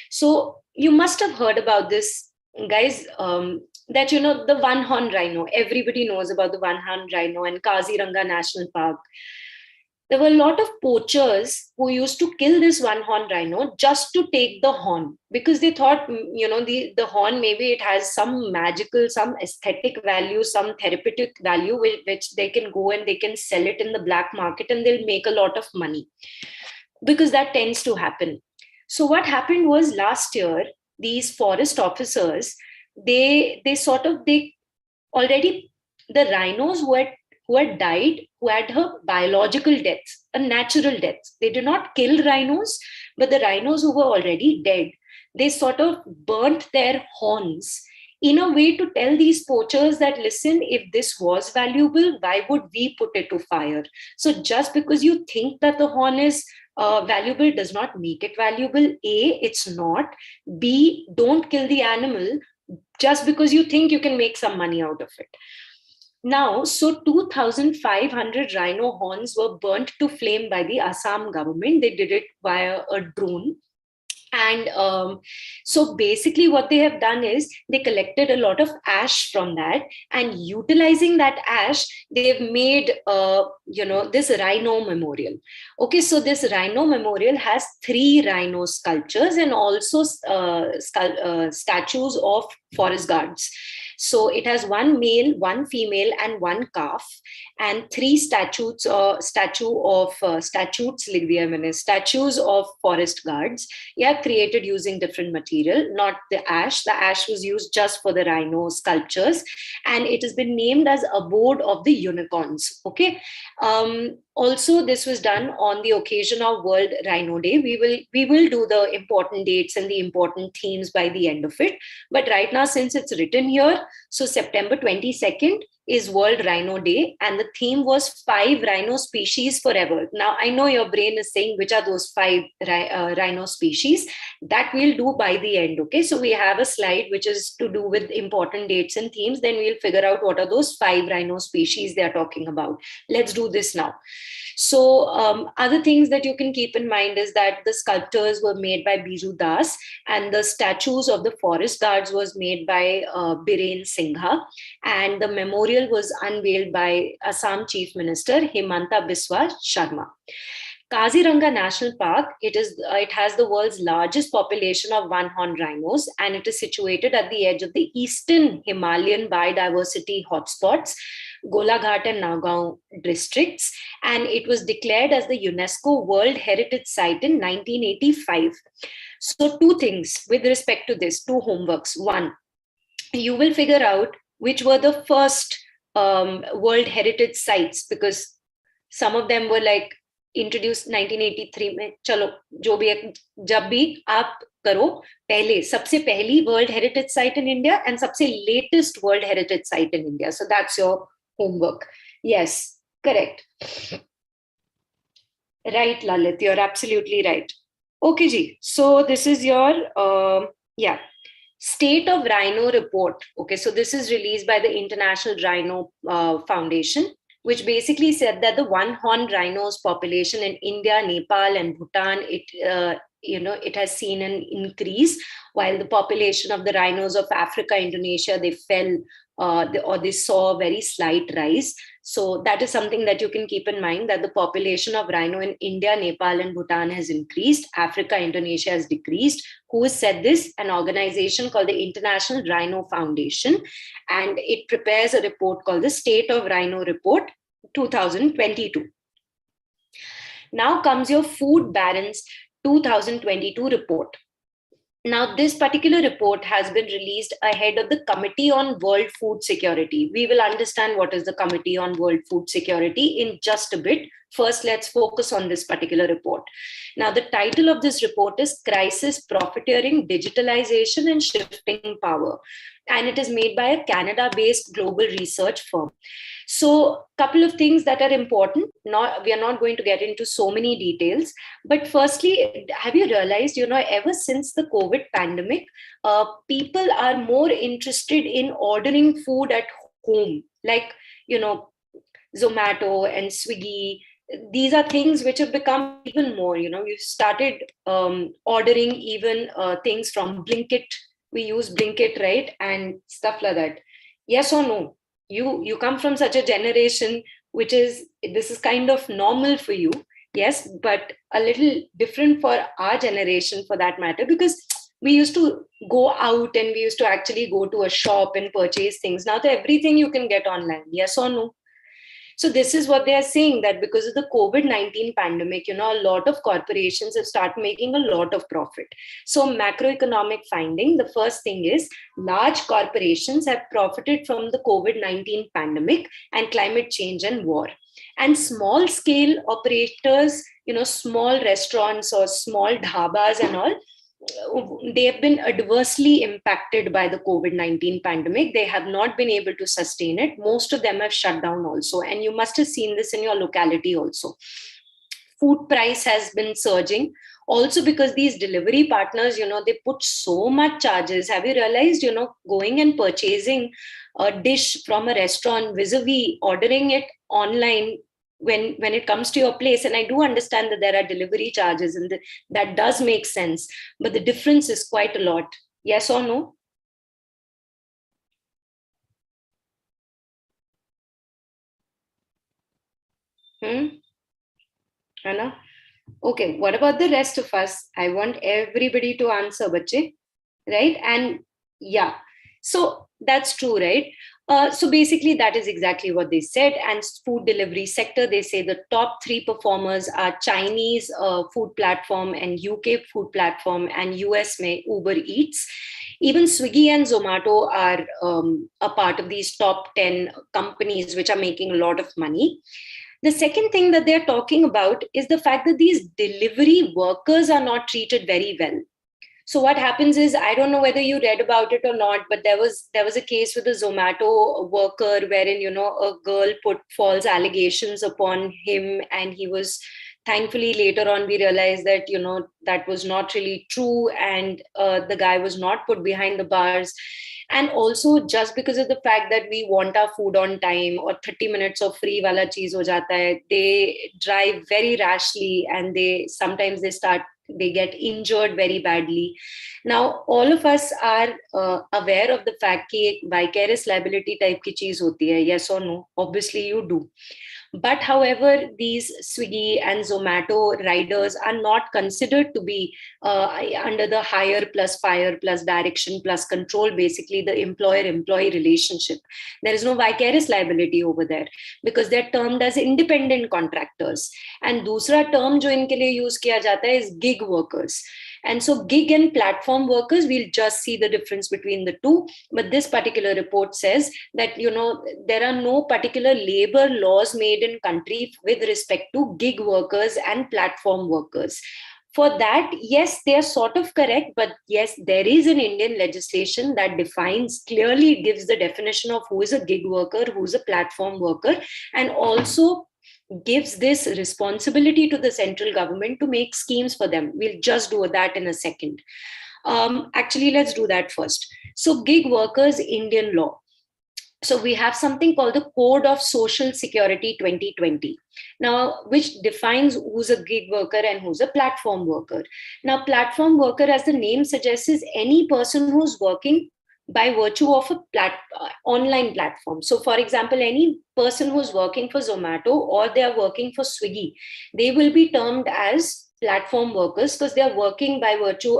So you must have heard about this, guys, that, the one horn rhino, everybody knows about the one horn rhino and Kaziranga National Park. There were a lot of poachers who used to kill this one horn rhino just to take the horn, because they thought, the horn, maybe it has some magical, some aesthetic value, some therapeutic value, which they can go and they can sell it in the black market and they'll make a lot of money, because that tends to happen. So what happened was, last year, these forest officers, they already, the rhinos who had died, who had her biological deaths, a natural death. They did not kill rhinos, but the rhinos who were already dead, they sort of burnt their horns in a way to tell these poachers that, listen, if this was valuable, why would we put it to fire? So just because you think that the horn is valuable does not make it valuable. A, it's not. B, don't kill the animal just because you think you can make some money out of it. Now, so 2,500 rhino horns were burnt to flame by the Assam government. They did it via a drone. And so basically what they have done is they collected a lot of ash from that, and utilizing that ash, they've made, this rhino memorial. Okay, so this rhino memorial has 3 rhino sculptures and also statues of forest guards. So it has 1 male, 1 female, and 1 calf, and 3 statues of forest guards. Yeah, created using different material, not the ash. The ash was used just for the rhino sculptures, and it has been named as Abode of the Unicorns. Okay. Also, this was done on the occasion of World Rhino Day. We will do the important dates and the important themes by the end of it. But right now, since it's written here, so September 22nd is World Rhino Day, and the theme was 5 rhino species forever. Now, I know your brain is saying, which are those 5 rhino species? That we'll do by the end, okay? So we have a slide which is to do with important dates and themes. Then we'll figure out what are those 5 rhino species they're talking about. Let's do this now. So other things that you can keep in mind is that the sculptures were made by Biju Das, and the statues of the forest guards was made by Biren Singha, and the memorial was unveiled by Assam Chief Minister Himanta Biswa Sharma. Kaziranga National Park, it has the world's largest population of one-horn rhinos, and it is situated at the edge of the eastern Himalayan biodiversity hotspots, Golaghat and Nagaon districts, and it was declared as the UNESCO World Heritage Site in 1985. So 2 things with respect to this, 2 homeworks. 1, you will figure out which were the first World Heritage Sites, because some of them were like introduced 1983 में. चलो जो भी है, जब भी आप करो, पहले सबसे पहली World Heritage Site in India and सबसे latest World Heritage Site in India. So that's your homework. Yes, correct. Right, Lalit, you're absolutely right. Okay, ji. So this is your State of Rhino report. Okay, so this is released by the International Rhino Foundation, which basically said that the one-horned rhinos population in India, Nepal, and Bhutan, it has seen an increase, while the population of the rhinos of Africa, Indonesia, they fell or they saw a very slight rise. So that is something that you can keep in mind, that the population of rhino in India, Nepal, and Bhutan has increased. Africa, Indonesia has decreased. Who has said this? An organization called the International Rhino Foundation, and it prepares a report called the State of Rhino Report 2022. Now comes your Food Barons 2022 report. Now, this particular report has been released ahead of the Committee on World Food Security. We will understand what is the Committee on World Food Security in just a bit. First, let's focus on this particular report. Now, the title of this report is Crisis Profiteering, Digitalization and Shifting Power. and it is made by a Canada-based global research firm. So, couple of things that are important. We are not going to get into so many details, but firstly, have you realized, ever since the COVID pandemic, people are more interested in ordering food at home, like, Zomato and Swiggy. These are things which have become even more, we've started ordering even things from Blinkit. We use Blinkit, right? And stuff like that. Yes or no? You come from such a generation which is, this is kind of normal for you. Yes, but a little different for our generation for that matter, because we used to go out and we used to actually go to a shop and purchase things. Now everything you can get online. Yes or no? So this is what they are saying, that because of the COVID-19 pandemic, a lot of corporations have started making a lot of profit. So macroeconomic finding, the first thing is large corporations have profited from the COVID-19 pandemic and climate change and war. And small scale operators, small restaurants or small dhabas and all, they have been adversely impacted by the COVID-19 pandemic. They have not been able to sustain it. Most of them have shut down also. And you must have seen this in your locality also. Food price has been surging. Also because these delivery partners, they put so much charges. Have you realized, going and purchasing a dish from a restaurant vis-a-vis ordering it online, when it comes to your place, and I do understand that there are delivery charges and that does make sense, but the difference is quite a lot. Yes or no? Anna? Okay, what about the rest of us? I want everybody to answer, bache, right? And yeah, so that's true, right? So basically, that is exactly what they said. And food delivery sector, they say the top three performers are Chinese food platform and UK food platform, and US may Uber Eats. Even Swiggy and Zomato are a part of these top 10 companies which are making a lot of money. The second thing that they're talking about is the fact that these delivery workers are not treated very well. So what happens is, I don't know whether you read about it or not, but there was a case with a Zomato worker wherein, a girl put false allegations upon him, and he was, thankfully later on we realized that, that was not really true, and the guy was not put behind the bars. And also just because of the fact that we want our food on time, or 30 minutes of free wala cheez ho jata hai, they drive very rashly, and they get injured very badly. Now, all of us are aware of the fact that vicarious liability type ki cheez hoti hai, yes or no? Obviously, you do. But however, these Swiggy and Zomato riders are not considered to be under the hire plus fire plus direction plus control, basically the employer-employee relationship. There is no vicarious liability over there because they're termed as independent contractors. And दूसरा term जो इनके लिए use किया जाता है is gig workers. And so gig and platform workers, we'll just see the difference between the two. But this particular report says that, there are no particular labor laws made in country with respect to gig workers and platform workers. For that, yes, they are sort of correct, but yes, there is an Indian legislation that defines, clearly gives the definition of who is a gig worker, who is a platform worker, and also gives this responsibility to the central government to make schemes for them. We'll just do that in a second. Actually, let's do that first. So gig workers, Indian law. So we have something called the Code of Social Security 2020. Now, which defines who's a gig worker and who's a platform worker. Now, platform worker, as the name suggests, is any person who's working by virtue of a online platform. So, for example, any person who's working for Zomato or they are working for Swiggy, they will be termed as platform workers because they are working by virtue,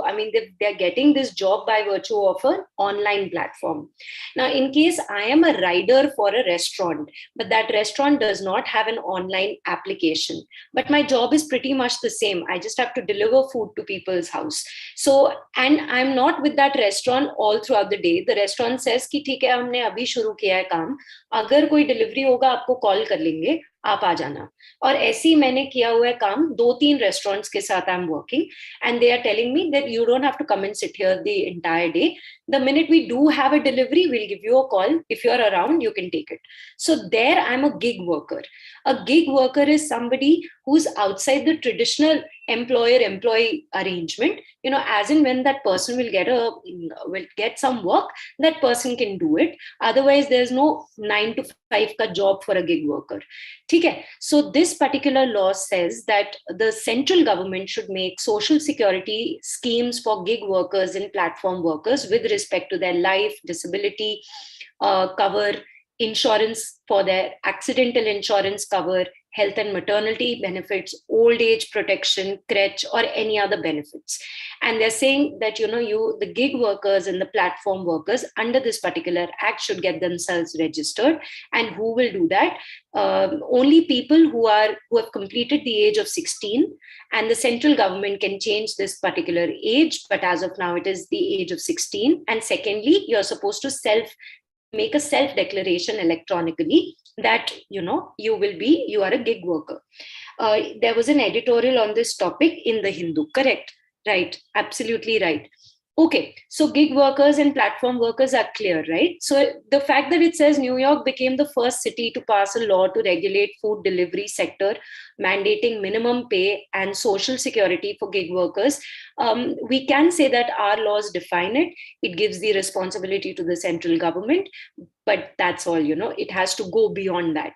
they're getting this job by virtue of an online platform. Now, in case I am a rider for a restaurant, but that restaurant does not have an online application, but my job is pretty much the same. I just have to deliver food to people's house. So, and I'm not with that restaurant all throughout the day. The restaurant says कि ठीक है हमने अभी शुरू किया है काम, अगर कोई delivery होगा आपको call कर लेंगे, आप आ जाना. और ऐसे ही मैंने किया हुआ है काम 2-3 रेस्टोरेंट्स के साथ. I am working and they are telling me that you don't have to come and sit here the entire day. The minute we do have a delivery, we'll give you a call. If you're around, you can take it. So there I'm a gig worker. A gig worker is somebody who's outside the traditional employer-employee arrangement. You know, as in when that person will get some work, that person can do it. Otherwise, there's no 9 to 5 ka job for a gig worker. Okay? So this particular law says that the central government should make social security schemes for gig workers and platform workers with respect to their life, disability cover, insurance for their accidental insurance cover, health and maternity benefits, old age protection, crèche, or any other benefits. And they're saying that, you know, the gig workers and the platform workers under this particular act should get themselves registered. And who will do that? Only people who have completed the age of 16, and the central government can change this particular age, but as of now it is the age of 16. And secondly, you're supposed to make a self declaration electronically that, you know, you are a gig worker. There was an editorial on this topic in the Hindu. Correct? Right, absolutely right. Okay, so gig workers and platform workers are clear, right? So the fact that it says New York became the first city to pass a law to regulate food delivery sector, mandating minimum pay and social security for gig workers, we can say that our laws define it. It gives the responsibility to the central government, but that's all, you know, it has to go beyond that.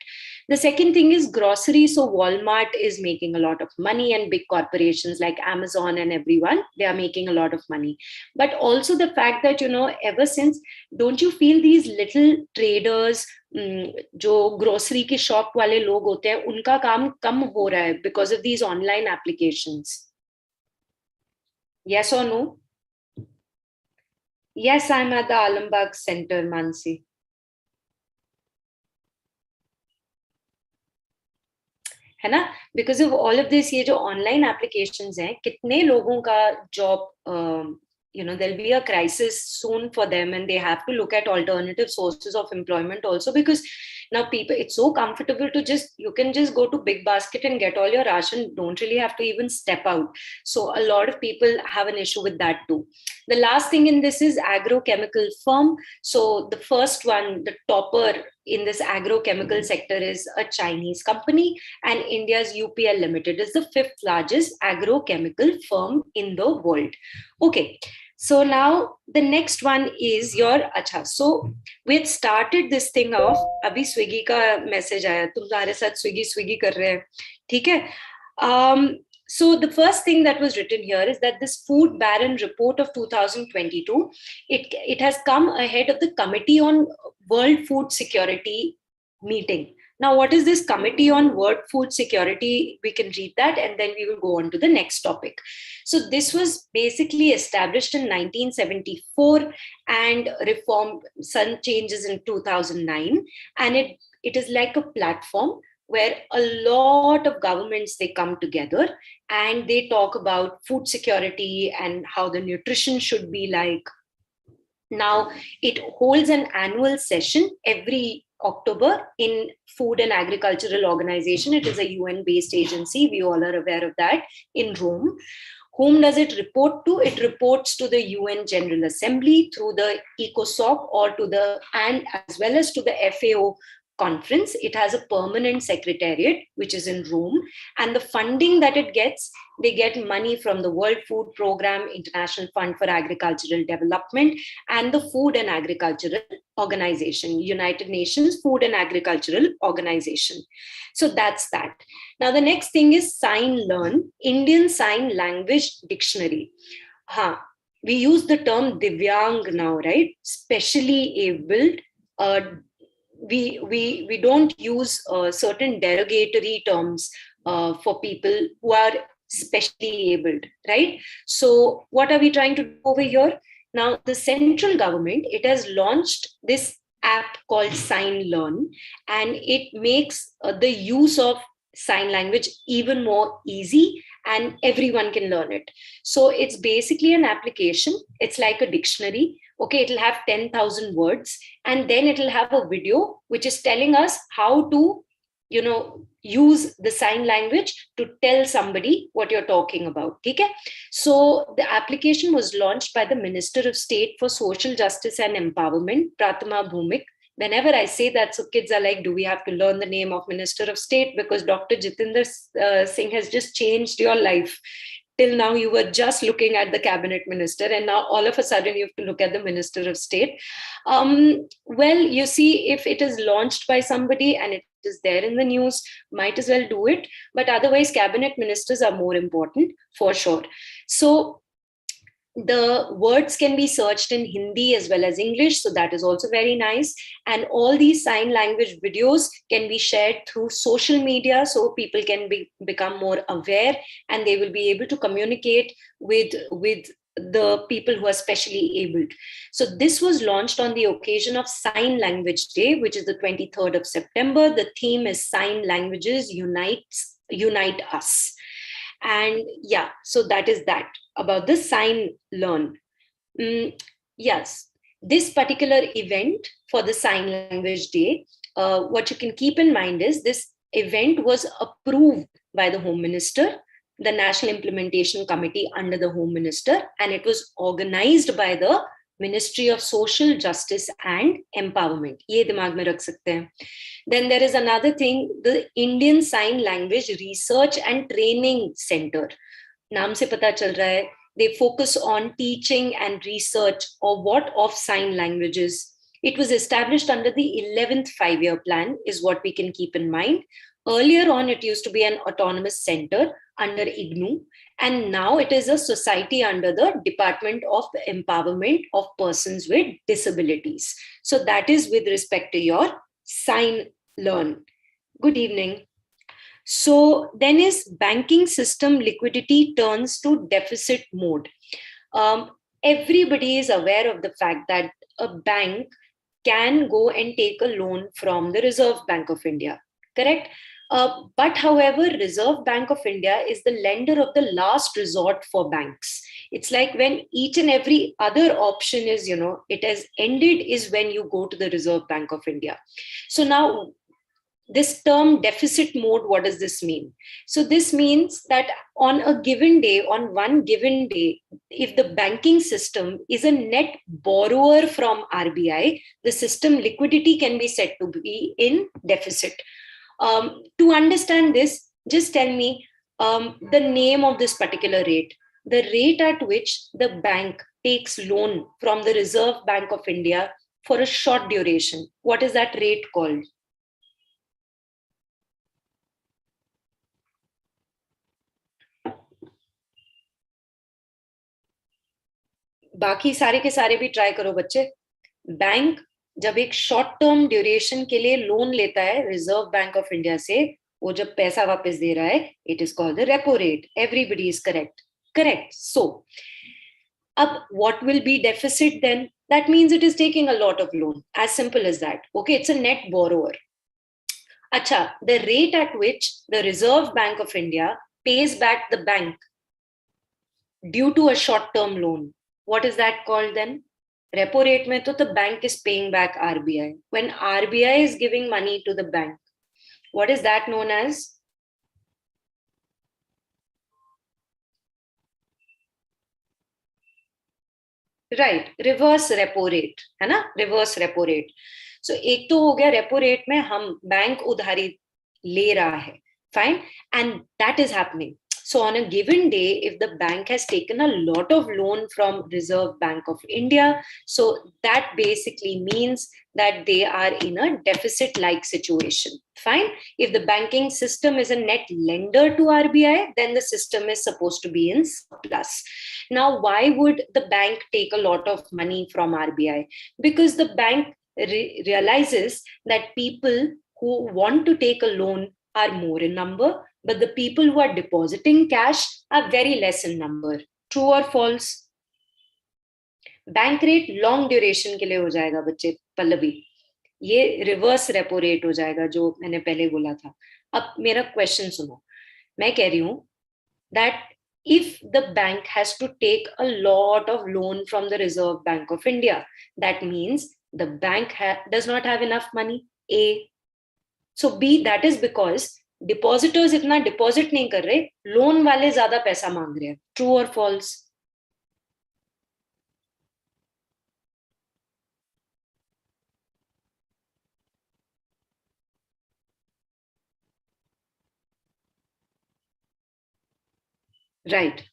The second thing is grocery. So Walmart is making a lot of money, and big corporations like Amazon and everyone, they are making a lot of money. But also the fact that, you know, ever since, don't you feel these little traders, जो grocery के shop वाले लोग होते हैं, उनका काम कम हो रहा है because of these online applications? Yes or no? Yes, I'm at the Alambagh Center, Mansi. है ना? Because of all of this, ये जो online applications हैं, कितने लोगों का job, you know, there'll be a crisis soon for them, and they have to look at alternative sources of employment also, because now people, it's so comfortable to you can just go to Big Basket and get all your ration, don't really have to even step out. So a lot of people have an issue with that too. The last thing in this is agrochemical firm. So the first one, the topper in this agrochemical sector, is a Chinese company, and India's UPL Limited is the 5th largest agrochemical firm in the world. Okay. So now the next one is your acha. So we had started this thing off. Abhi Swiggy ka message aaya. तुम्हारे साथ Swiggy कर रहे हैं. ठीक है? So the first thing that was written here is that this Food Baron Report of 2022, it has come ahead of the Committee on World Food Security meeting. Now, what is this Committee on World Food Security? We can read that, and then we will go on to the next topic. So this was basically established in 1974 and reformed, some changes in 2009. And it is like a platform where a lot of governments, they come together and they talk about food security and how the nutrition should be like. Now, it holds an annual session every October in Food and Agricultural Organization. It is a UN-based agency. We all are aware of that, in Rome. Whom does it report to? It reports to the UN General Assembly through the ECOSOC and as well as to the FAO conference. It has a permanent secretariat, which is in Rome, and the funding that it gets, they get money from the World Food Program, International Fund for Agricultural Development, and the Food and Agricultural Organization, United Nations Food and Agricultural Organization. So that's that. Now the next thing is Sign Learn, Indian Sign Language Dictionary. We use the term Divyang now, right? Specially abled. We don't use certain derogatory terms for people who are specially abled, right? So what are we trying to do over here? Now, the central government, it has launched this app called Sign Learn, and it makes the use of sign language even more easy, and everyone can learn it. So it's basically an application. It's like a dictionary. Okay, it'll have 10,000 words, and then it'll have a video which is telling us how to use the sign language to tell somebody what you're talking about. Okay? So the application was launched by the Minister of State for Social Justice and Empowerment, Pratama Bhumik. Whenever I say that, so kids are like, do we have to learn the name of Minister of State? Because Dr. Jitendra Singh has just changed your life. Till now, you were just looking at the cabinet minister, and now all of a sudden you have to look at the Minister of State. Well, you see, if it is launched by somebody and it is there in the news, might as well do it. But otherwise, cabinet ministers are more important for sure. So the words can be searched in Hindi as well as English. So that is also very nice. And all these sign language videos can be shared through social media. So people can become more aware, and they will be able to communicate with the people who are specially abled. So this was launched on the occasion of Sign Language Day, which is the 23rd of September. The theme is Sign Languages Unite Us. And yeah, so that is that about the sign learn. Yes, this particular event for the Sign Language Day, what you can keep in mind is this event was approved by the Home Minister, the National Implementation Committee under the Home Minister, and it was organized by the Ministry of Social Justice and Empowerment. Ye dimag mein rakh sakte hain. Then there is another thing, the Indian Sign Language Research and Training Center. Naam se pata chal raha hai, they focus on teaching and research of sign languages. It was established under the 11th five-year plan, is what we can keep in mind. Earlier on, it used to be an autonomous center under IGNU, and now it is a society under the Department of Empowerment of Persons with Disabilities. So that is with respect to your sign learn. Good evening. So then is banking system liquidity turns to deficit mode. Everybody is aware of the fact that a bank can go and take a loan from the Reserve Bank of India, correct? But however, Reserve Bank of India is the lender of the last resort for banks. It's like when each and every other option is, it has ended, is when you go to the Reserve Bank of India. So now this term deficit mode, what does this mean? So this means that on one given day, if the banking system is a net borrower from RBI, the system liquidity can be said to be in deficit. To understand this, just tell me the name of this particular rate, the rate at which the bank takes loan from the Reserve Bank of India for a short duration. What is that rate called? बाकी सारे के सारे भी try करो बच्चे. Bank जब एक short term duration के लिए लोन लेता है रिजर्व बैंक ऑफ इंडिया से, वो जब पैसा वापस दे रहा है, it is called the repo rate. Everybody is correct. So अब what will be deficit then? That means it is taking a lot of loan. As simple as that. Okay, it's a net borrower. Acha, the rate at which the Reserve Bank of India pays back the bank due to a short-term loan, what is that called then? Repo rate mein to the bank is paying back RBI. When RBI is giving money to the bank, what is that known as? Right, reverse repo rate है ना, reverse repo rate. सो एक तो हो गया repo rate में हम bank उधारी ले रहा है, fine, and that is happening. So on a given day, if the bank has taken a lot of loan from Reserve Bank of India, so that basically means that they are in a deficit-like situation. Fine. If the banking system is a net lender to RBI, then the system is supposed to be in surplus. Now, why would the bank take a lot of money from RBI? Because the bank realizes that people who want to take a loan are more in number, but the people who are depositing cash are very less in number. True or false? Bank rate long duration के लिए हो जाएगा बच्चे, पल्लवी. ये reverse repo rate हो जाएगा जो मैंने पहले बोला था. अब मेरा क्वेश्चन सुनो. मैं कह रही हूं that if the bank has to take a lot of loan from the Reserve Bank of India, that means the bank does not have enough money. A. So B, that is because depositors इतना deposit नहीं कर रहे, loan वाले ज्यादा पैसा मांग रहे हैं. ट्रू और false? Right.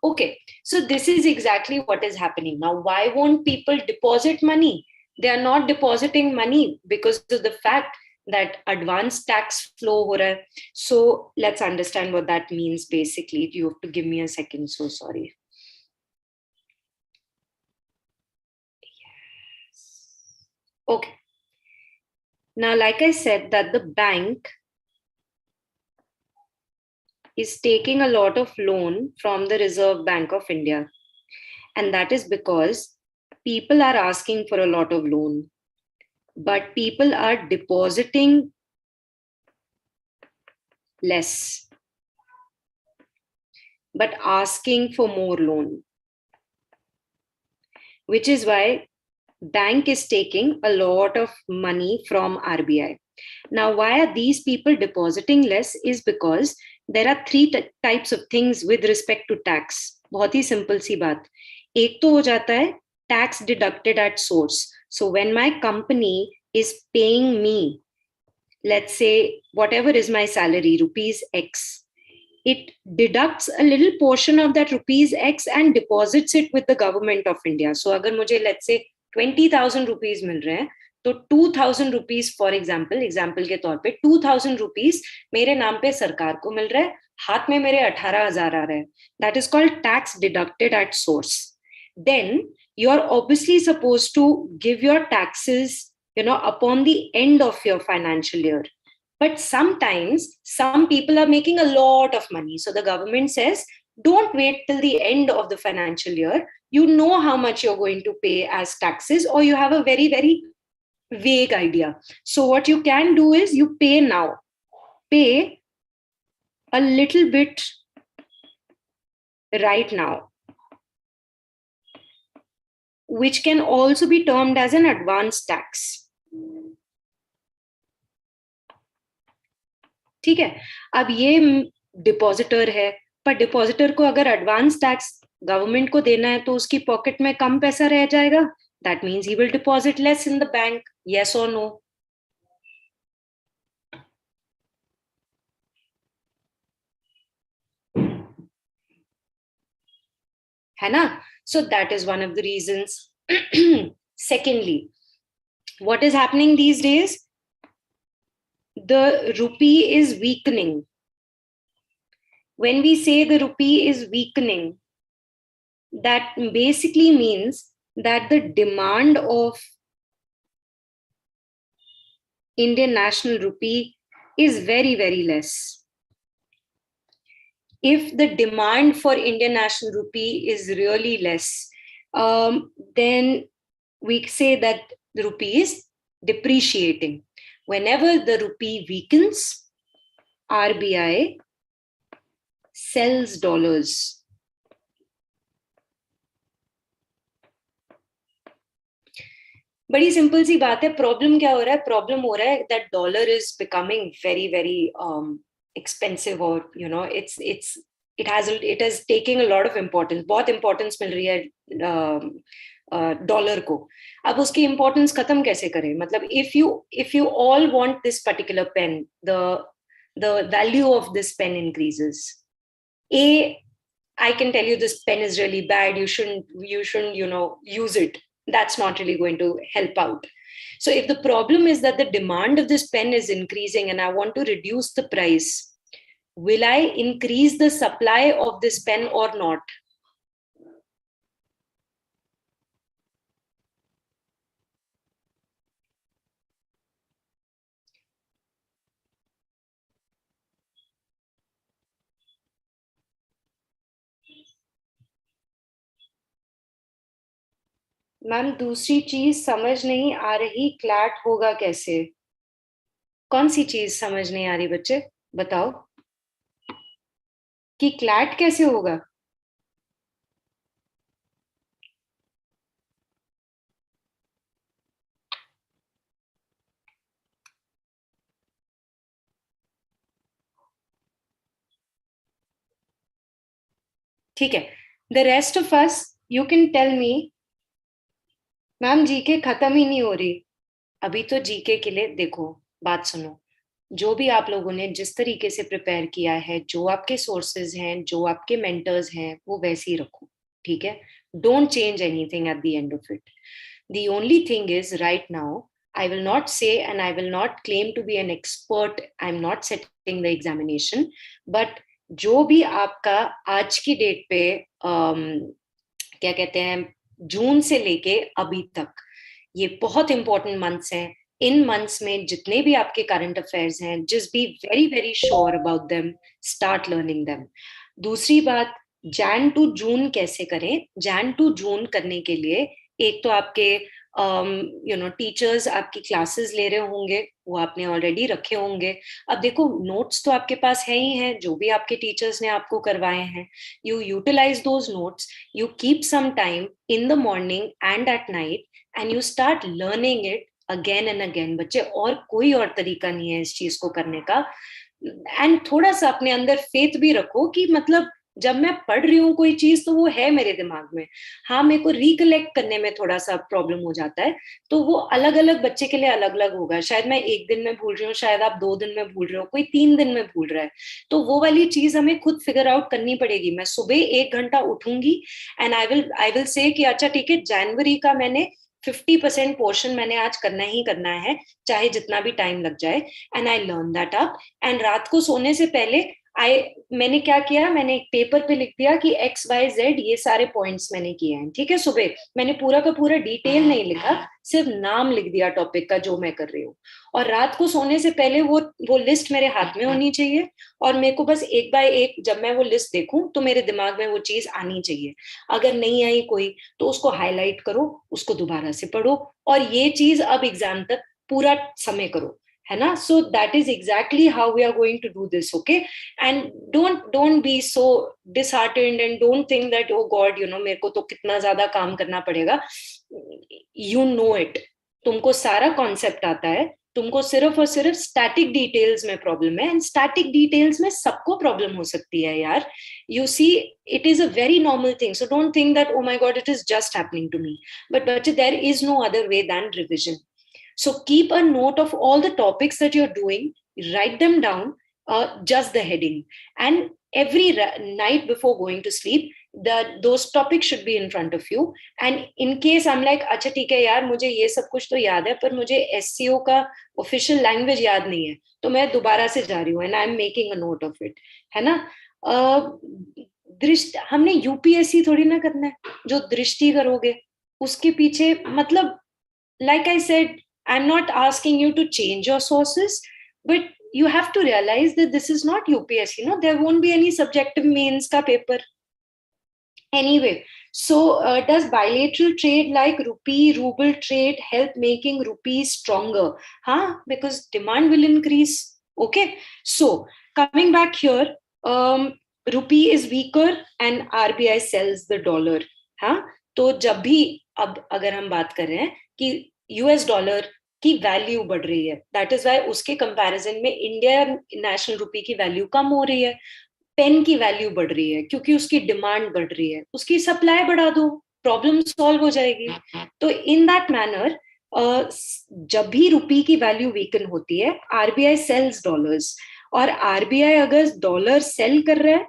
Okay. So this is exactly what is happening now. Why won't people deposit money? They are not depositing money because of the fact that advance tax flow ho raha hai. So let's understand what that means basically. You have to give me a second. So sorry. Yes. Okay. Now, like I said, that the bank is taking a lot of loan from the Reserve Bank of India. And that is because people are asking for a lot of loan, but people are depositing less, but asking for more loan, which is why bank is taking a lot of money from RBI. Now, why are these people depositing less is because there are three types of things with respect to tax. बहुत ही simple सी बात. एक तो हो जाता है tax deducted at source. So when my company is paying me, let's say whatever is my salary, rupees X, it deducts a little portion of that rupees X and deposits it with the government of India. So अगर मुझे let's say 20,000 rupees मिल रहे हैं, तो 2,000 rupees for example के तौर पे 2,000 rupees मेरे नाम पे सरकार को मिल रहा है, हाथ में मेरे 18,000 आ रहे हैं. That is called tax deducted at source. Then you are obviously supposed to give your taxes, upon the end of your financial year. But sometimes some people are making a lot of money. So the government says, don't wait till the end of the financial year. You know how much you're going to pay as taxes, or you have a very, very vague idea. So what you can do is you pay now. Pay a little bit right now, which can also be termed as an advance tax. ठीक है. अब ये depositor है, पर depositor को अगर advance tax government को देना है तो उसकी पॉकेट में कम पैसा रह जाएगा. That means he will deposit less in the bank. Yes और नो? है ना? So that is one of the reasons. Secondly, what is happening these days? The rupee is weakening. When we say the rupee is weakening, that basically means that the demand of Indian national rupee is very, very less. If the demand for Indian national rupee is really less, then we say that the rupee is depreciating. Whenever the rupee weakens, RBI sells dollars. बड़ी simple सी बात है. Problem क्या हो रहा है? Problem हो रहा है that dollar is becoming very very expensive, और it is taking a lot of importance. बहुत इंपॉर्टेंस मिल रही है डॉलर को. अब उसकी इंपॉर्टेंस खत्म कैसे करें? मतलब if you all want this particular pen, the value of this pen increases. I can tell you this pen is really bad, you shouldn't use it. That's not really going to help out. So if the problem is that the demand of this pen is increasing and I want to reduce the price, will I increase the supply of this pen or not? Ma'am दूसरी चीज समझ नहीं आ रही, CLAT होगा कैसे? कौन सी चीज समझ नहीं आ रही बच्चे? बताओ कि क्लैट कैसे होगा. ठीक है. The rest of us, you can tell me, ma'am GK खत्म ही नहीं हो रही. अभी तो जीके के लिए देखो, बात सुनो, जो भी आप लोगों ने जिस तरीके से प्रिपेयर किया है, जो आपके सोर्सेज हैं, जो आपके मेंटर्स हैं, वो वैसे ही रखो. ठीक है. Don't change anything at the end of it. The only thing is right now, I will not say and I will not claim to be an expert. I'm not setting the examination, but जो भी आपका आज की date पे क्या कहते हैं, जून से लेके अभी तक, ये बहुत इंपॉर्टेंट मंथ्स हैं. इन मंथ्स में जितने भी आपके करंट अफेयर्स हैं, just be very very sure about them, start learning them. दूसरी बात, जैन टू जून कैसे करें. जैन टू जून करने के लिए एक तो आपके टीचर्स आपकी क्लासेस ले रहे होंगे, वो आपने ऑलरेडी रखे होंगे. अब देखो, नोट्स तो आपके पास है ही हैं, जो भी आपके टीचर्स ने आपको करवाए हैं. You utilise those notes, you keep some time in the morning and at night, and you start learning it again and again. बच्चे, और कोई और तरीका नहीं है इस चीज को करने का. एंड थोड़ा सा अपने अंदर फेथ भी रखो कि मतलब जब मैं पढ़ रही हूँ कोई चीज तो वो है मेरे दिमाग में. हाँ, मेरे को रिकलेक्ट करने में थोड़ा सा प्रॉब्लम हो जाता है, तो वो अलग अलग बच्चे के लिए अलग अलग होगा. शायद मैं एक दिन में भूल रही हूँ, शायद आप 2 दिन में भूल रहे हो, कोई 3 दिन में भूल रहा है. तो वो वाली चीज हमें खुद फिगर आउट करनी पड़ेगी. मैं सुबह 1 घंटा उठूंगी एंड आई विल से कि अच्छा ठीक है, जनवरी का मैंने 50% पोर्शन मैंने आज करना ही करना है, चाहे जितना भी टाइम लग जाए. And I learn that up. And रात को सोने से पहले मैंने क्या किया, मैंने एक पेपर पे लिख दिया कि XYZ ये सारे पॉइंट्स मैंने किए हैं. ठीक है. सुबह मैंने पूरा का पूरा डिटेल नहीं लिखा, सिर्फ नाम लिख दिया टॉपिक का जो मैं कर रही हूँ. और रात को सोने से पहले वो लिस्ट मेरे हाथ में होनी चाहिए, और मेरे को बस एक बाय एक जब मैं वो लिस्ट देखूं तो मेरे दिमाग में वो चीज आनी चाहिए. अगर नहीं आई कोई तो उसको हाईलाइट करो, उसको दोबारा से पढ़ो, और ये चीज अब एग्जाम तक पूरा समय करो, है ना. So that is exactly how we are going to do this. Okay. And don't be so disheartened and don't think that oh God मेरे को तो कितना ज्यादा काम करना पड़ेगा. You know it. तुमको सारा कॉन्सेप्ट आता है, तुमको सिर्फ और सिर्फ स्टैटिक डिटेल्स में प्रॉब्लम है. एंड स्टैटिक डिटेल्स में सबको प्रॉब्लम हो सकती है यार. You see, it is a very normal thing. So don't think that oh my god it is just happening to me. But बच्चे, there is no other way than revision. So keep a note of all the topics that you're doing, write them down, just the heading. And every night before going to sleep, those topics should be in front of you. And in case I'm like, अच्छा ठीक है यार, मुझे ये सब कुछ तो याद है, पर मुझे SEO का ऑफिशियल लैंग्वेज याद नहीं है, तो मैं दोबारा से जा रही हूँ and I am making a note of it, है ना. दृष्टि, हमने UPSC थोड़ी ना करना है. जो दृष्टि करोगे उसके पीछे, मतलब like I said, I'm not asking you to change your sources, but you have to realize that this is not UPSC. There won't be any subjective mains ka paper. Anyway, so does bilateral trade like rupee-ruble trade help making rupee stronger? Because demand will increase. Okay. So coming back here, rupee is weaker and RBI sells the dollar. तो जब भी, अब अगर हम बात कर रहे हैं कि US डॉलर की वैल्यू बढ़ रही है, दैट इज वाई उसके कंपैरिजन में इंडिया नेशनल रुपी की वैल्यू कम हो रही है. पेन की वैल्यू बढ़ रही है क्योंकि उसकी डिमांड बढ़ रही है. उसकी सप्लाई बढ़ा दो, प्रॉब्लम सॉल्व हो जाएगी. तो इन दैट मैनर, जब भी रुपी की वैल्यू वीकन होती है, RBI सेल्स डॉलर्स. और RBI अगर डॉलर सेल कर रहा है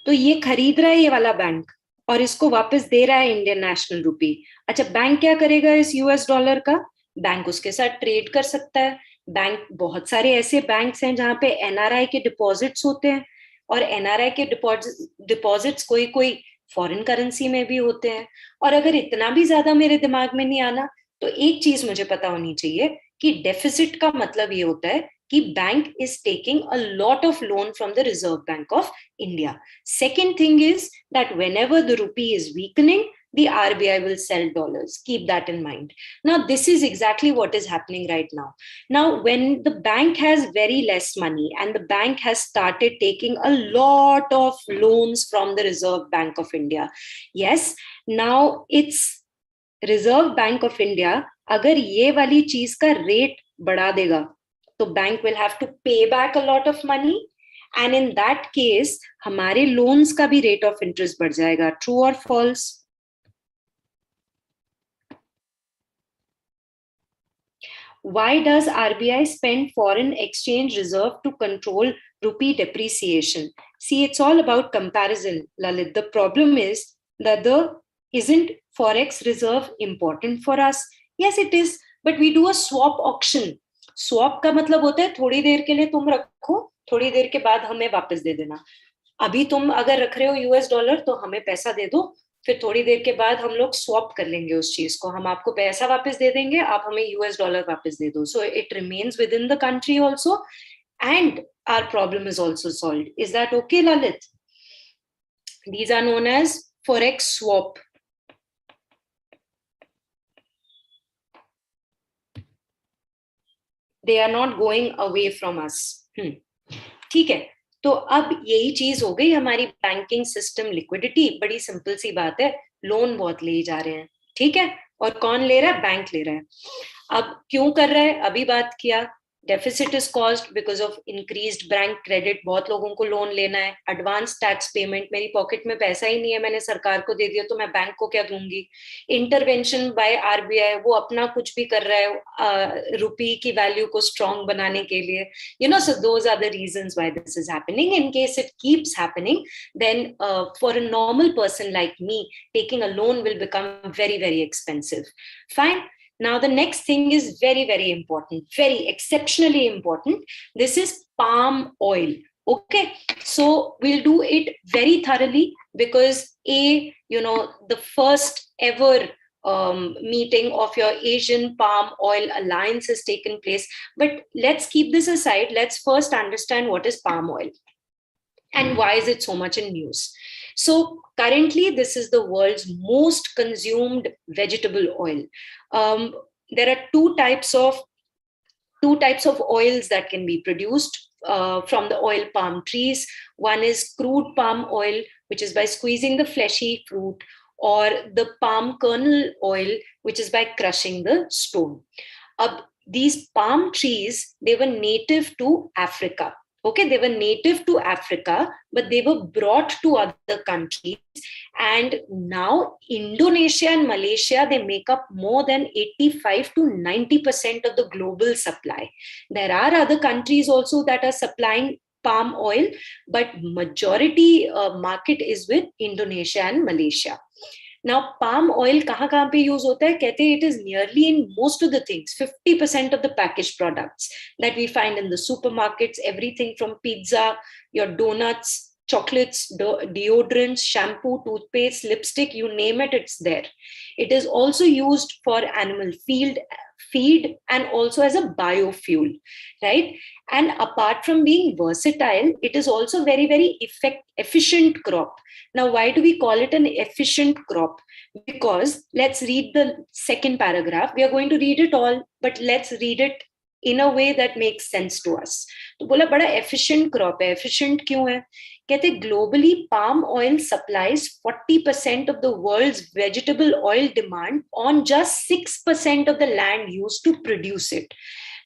तो ये खरीद रहा है ये वाला बैंक, और इसको वापस दे रहा है इंडियन नेशनल रुपी. अच्छा, बैंक क्या करेगा इस US डॉलर का? बैंक उसके साथ ट्रेड कर सकता है. बैंक, बहुत सारे ऐसे बैंक्स हैं जहां पे NRI के डिपॉजिट्स होते हैं, और NRI के डिपॉजिट्स कोई कोई फॉरेन करेंसी में भी होते हैं. और अगर इतना भी ज्यादा मेरे दिमाग में नहीं आना, तो एक चीज मुझे पता होनी चाहिए कि डेफिसिट का मतलब ये होता है कि bank is taking a lot of loan from the Reserve Bank of India. Second thing is that whenever the rupee is weakening, the RBI will sell dollars. Keep that in mind. Now, this is exactly what is happening right now. Now, when the bank has very less money and the bank has started taking a lot of loans from the Reserve Bank of India, yes, now it's Reserve Bank of India, अगर ये वाली चीज का rate बढ़ा देगा, तो bank will have to pay back a lot of money, and in that case हमारे loans का भी rate of interest बढ़ जाएगा. True or false? Why does RBI spend foreign exchange reserve to control rupee depreciation? See, it's all about comparison, Lalit. The problem is that isn't forex reserve important for us? Yes, it is, but we do a swap auction. Swap का मतलब होता है थोड़ी देर के लिए तुम रखो, थोड़ी देर के बाद हमें वापस दे देना. अभी तुम अगर रख रहे हो यूएस डॉलर तो हमें पैसा दे दो, फिर थोड़ी देर के बाद हम लोग स्वैप कर लेंगे उस चीज को, हम आपको पैसा वापस दे देंगे, आप हमें यूएस डॉलर वापस दे दो. So it remains within the country also and our problem is also solved. Is that okay, Lalit? These are known as forex swap. They are not going away from us. ठीक है, तो अब यही चीज हो गई हमारी बैंकिंग सिस्टम लिक्विडिटी. बड़ी सिंपल सी बात है, लोन बहुत ले जा रहे हैं, ठीक है, और कौन ले रहा है? बैंक ले रहा है. अब क्यों कर रहा है? अभी बात किया, deficit is caused because of increased bank credit. बहुत लोगों को लोन लेना है. एडवांस टैक्स पेमेंट, मेरी पॉकेट में पैसा ही नहीं है, मैंने सरकार को दे दिया तो मैं बैंक को क्या दूंगी. इंटरवेंशन बाय आरबीआई, वो अपना कुछ भी कर रहा है रुपी की वैल्यू को स्ट्रॉन्ग बनाने के लिए. So those are the reasons why this is happening. In case it keeps happening, then for a normal person like me, taking a loan will become very, very expensive. Fine. Now, the next thing is very, very important, very exceptionally important. This is palm oil. Okay, so we'll do it very thoroughly because the first ever meeting of your Asian Palm Oil Alliance has taken place. But let's keep this aside. Let's first understand what is palm oil and why is it so much in news. So currently, this is the world's most consumed vegetable oil. There are two types of oils that can be produced from the oil palm trees. One is crude palm oil, which is by squeezing the fleshy fruit, or the palm kernel oil, which is by crushing the stone. These palm trees, they were native to Africa. Okay, they were native to Africa, but they were brought to other countries. And now Indonesia and Malaysia, they make up more than 85 to 90% of the global supply. There are other countries also that are supplying palm oil, but majority market is with Indonesia and Malaysia. Now, palm oil kahan pe use hota hai? Kehte it is nearly in most of the things, 50% of the packaged products that we find in the supermarkets, everything from pizza, your donuts, chocolates, deodorants, shampoo, toothpaste, lipstick, you name it, it's there. It is also used for animal feed and also as a biofuel, right? And apart from being versatile, it is also very, very efficient crop. Now, why do we call it an efficient crop? Because let's read the second paragraph. We are going to read it all, but let's read it in a way that makes sense to us. तो बोला बड़ा efficient crop है. Efficient क्यों है? कहते globally palm oil supplies 40% of the world's vegetable oil demand on just 6% of the land used to produce it.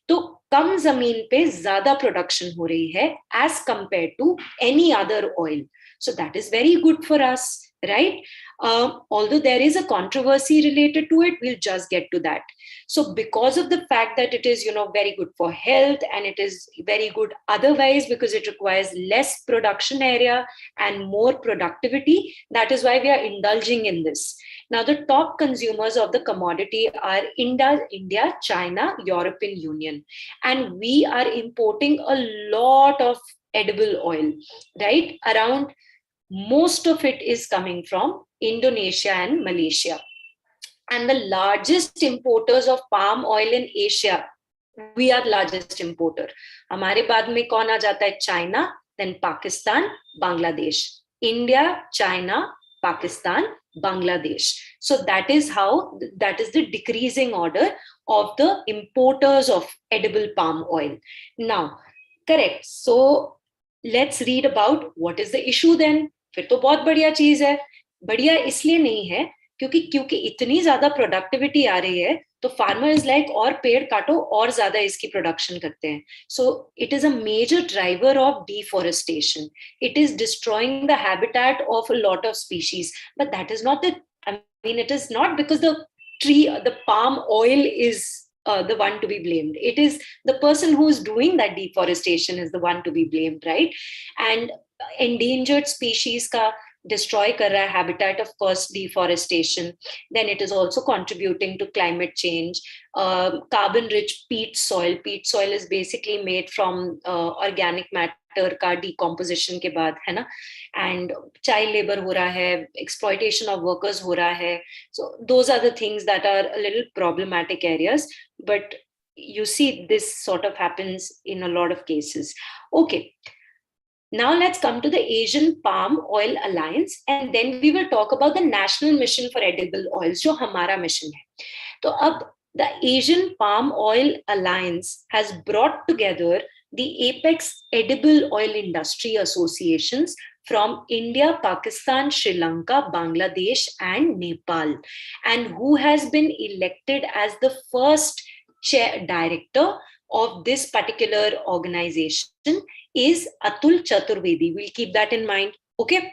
तो कम जमीन पे ज्यादा प्रोडक्शन हो रही है as compared to any other oil. So that is very good for us, right? Although there is a controversy related to it, we'll just get to that. So because of the fact that it is, very good for health and it is very good otherwise because it requires less production area and more productivity, that is why we are indulging in this. Now, the top consumers of the commodity are India, China, European Union, and we are importing a lot of edible oil, right? Around most of it is coming from Indonesia and Malaysia. And the largest importers of palm oil in Asia, we are largest importer. हमारे बाद में कौन आ जाता है? China, then Pakistan, Bangladesh. India, China, Pakistan, Bangladesh. So that is the decreasing order of the importers of edible palm oil. Now, correct. So let's read about what is the issue then. फिर तो बहुत बढ़िया चीज है. बढ़िया इसलिए नहीं है क्योंकि इतनी ज्यादा प्रोडक्टिविटी आ रही है तो फार्मर इज लाइक और पेड़ काटो और ज्यादा इसकी प्रोडक्शन करते हैं. So it is a major driver of deforestation. It is destroying the habitat of a lot of species, but that is not the, I mean, it is not because the tree, the palm oil is the one to be blamed. It is the person who is doing that deforestation is the one to be blamed, right? And endangered species ka destroy kar raha hai, habitat, of course, deforestation. Then it is also contributing to climate change. Carbon rich peat soil. Peat soil is basically made from organic matter का decomposition के बाद, है ना. And child labour हो रहा है, exploitation of workers हो रहा है. So those are the things that are a little problematic areas, but you see this sort of happens in a lot of cases. Okay, now let's come to the Asian Palm Oil Alliance, and then we will talk about the National Mission for Edible Oils, जो हमारा mission है. तो अब the Asian Palm Oil Alliance has brought together the apex edible oil industry associations from India, Pakistan, Sri Lanka, Bangladesh, and Nepal, and who has been elected as the first chair director of this particular organization is Atul Chaturvedi. We'll keep that in mind. Okay.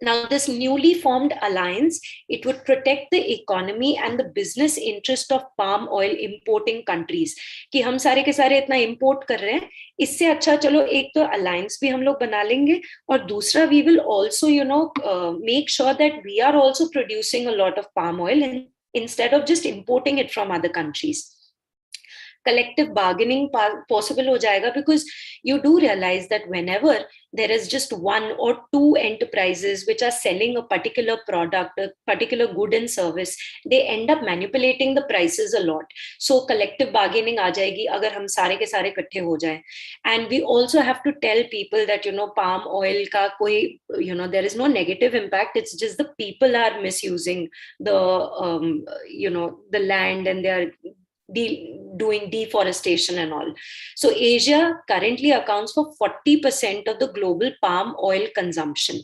Now, this newly formed alliance, it would protect the economy and the business interest of palm oil importing countries. कि हम सारे के सारे इतना import कर रहे हैं, इससे अच्छा चलो एक तो alliance भी हम लोग बना लेंगे, और दूसरा we will also, make sure that we are also producing a lot of palm oil instead of just importing it from other countries. Collective bargaining possible ho jayega, because you do realize that whenever there is just one or two enterprises which are selling a particular product, a particular good and service, they end up manipulating the prices a lot. So collective bargaining aa jayegi agar hum sare ke sare ikkathe ho jaye. And we also have to tell people that palm oil ka koi, there is no negative impact. It's just the people are misusing the the land, and they are doing deforestation and all. So Asia currently accounts for 40% of the global palm oil consumption.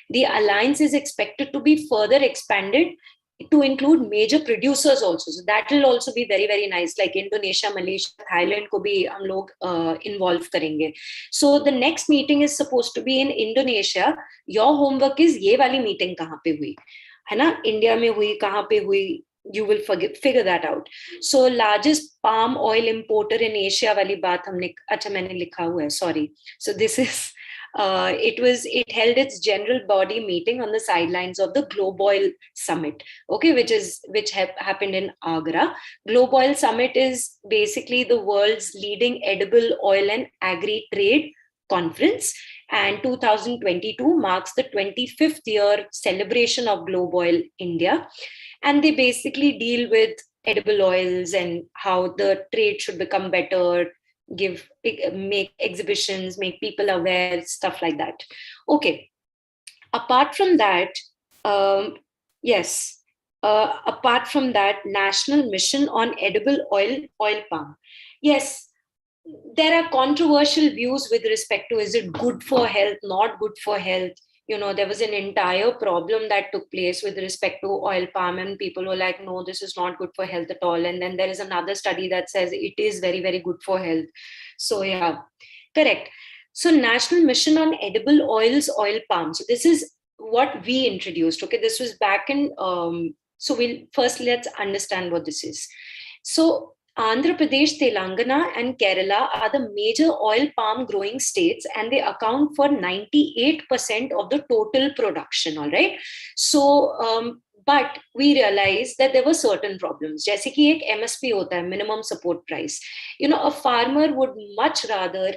The alliance is expected to be further expanded to include major producers also. So that will also be very, very nice. Like Indonesia, Malaysia, Thailand ko bhi hum log involve karenge. So the next meeting is supposed to be in Indonesia. Your homework is ye wali meeting kahan pe hui, hai na? India mein hui, kahan pe hui? You will figure that out. So largest palm oil importer in Asia wali baat humne, acha maine likha hua hai, sorry. So this is it held its general body meeting on the sidelines of the Globe Oil Summit, okay, which happened in Agra. Globe Oil Summit is basically the world's leading edible oil and agri trade conference, and 2022 marks the 25th year celebration of Globe Oil India. And they basically deal with edible oils and how the trade should become better, make exhibitions, make people aware, stuff like that. Okay. Apart from that, apart from that, National Mission on Edible Oil Palm. Yes, there are controversial views with respect to, is it good for health, not good for health? There was an entire problem that took place with respect to oil palm, and people were like, no, this is not good for health at all. And then there is another study that says it is very, very good for health. So yeah, correct. So National Mission on Edible Oils, Oil Palm. So this is what we introduced. Okay, this was back in, so let's understand what this is. So Andhra Pradesh, Telangana, and Kerala are the major oil palm growing states, and they account for 98% of the total production. All right. So, but we realized that there were certain problems. जैसे कि एक MSP होता है, minimum support price. A farmer would much rather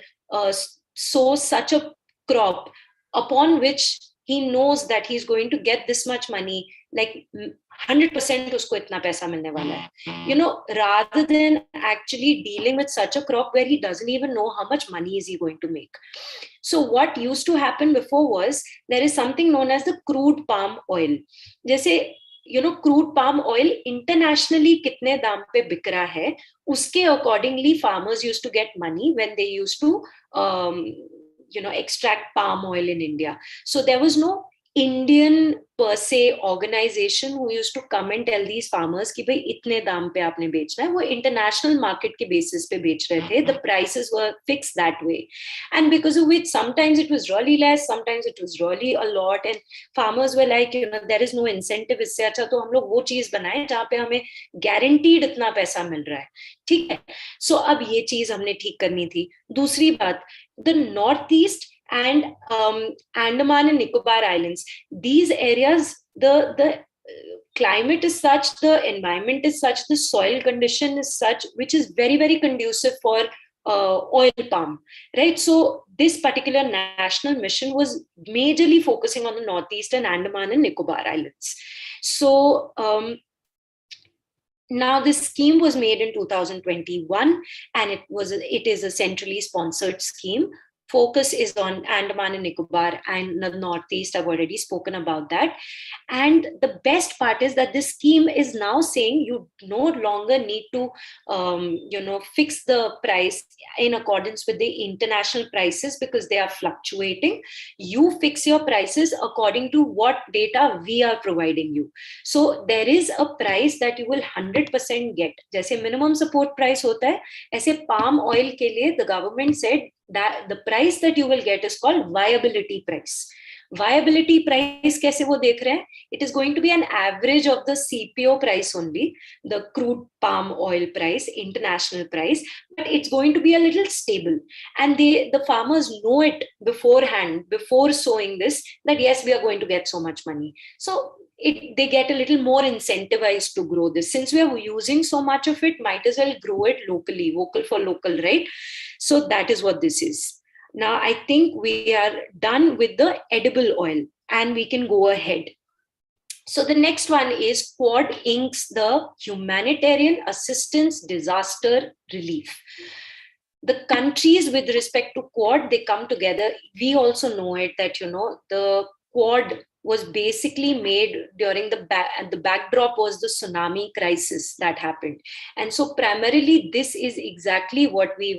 sow such a crop upon which he knows that he's going to get this much money, like 100% usko itna paisa milne wala hai, rather than actually dealing with such a crop where he doesn't even know how much money is he going to make. So what used to happen before was, there is something known as the crude palm oil. जैसे crude palm oil internationally kitne daam pe bik raha hai, uske accordingly farmers used to get money when they used to extract palm oil in India. So there was no Indian per se organization who used to come and tell these farmers कि भाई इतने दाम पे आपने बेचना है, वो international market के basis पे बेच रहे थे. The prices were fixed that way, and because of which sometimes it was really less, sometimes it was really a lot, and farmers were like, you know, there is no incentive. इससे अच्छा तो हम लोग वो चीज बनाएं जहाँ पे हमें guaranteed इतना पैसा मिल रहा है. ठीक है. So अब ये चीज हमने ठीक करनी थी. दूसरी बात, the northeast and Andaman and Nicobar Islands, these areas, the climate is such, the environment is such, the soil condition is such, which is very, very conducive for oil palm, right? So this particular national mission was majorly focusing on the northeast and Andaman and Nicobar Islands. So now this scheme was made in 2021, and it is a centrally sponsored scheme. Focus is on Andaman and Nicobar and the Northeast. I've already spoken about that. And the best part is that this scheme is now saying you no longer need to, fix the price in accordance with the international prices because they are fluctuating. You fix your prices according to what data we are providing you. So there is a price that you will 100% get. जैसे minimum support price होता है, ऐसे palm oil के लिए the government said that the price that you will get is called viability price. Viability price कैसे वो देख रहे हैं? It is going to be an average of the CPO price only, the crude palm oil price, international price, but it's going to be a little stable. And the farmers know it beforehand, before sowing this, that yes, we are going to get so much money. So they get a little more incentivized to grow this. Since we are using so much of it, might as well grow it locally, vocal for local, right? So that is what this is. Now, I think we are done with the edible oil and we can go ahead. So the next one is Quad Inc.'s the Humanitarian Assistance Disaster Relief. The countries with respect to Quad, they come together. We also know it that, the Quad was basically made during the backdrop was the tsunami crisis that happened. And so primarily this is exactly what we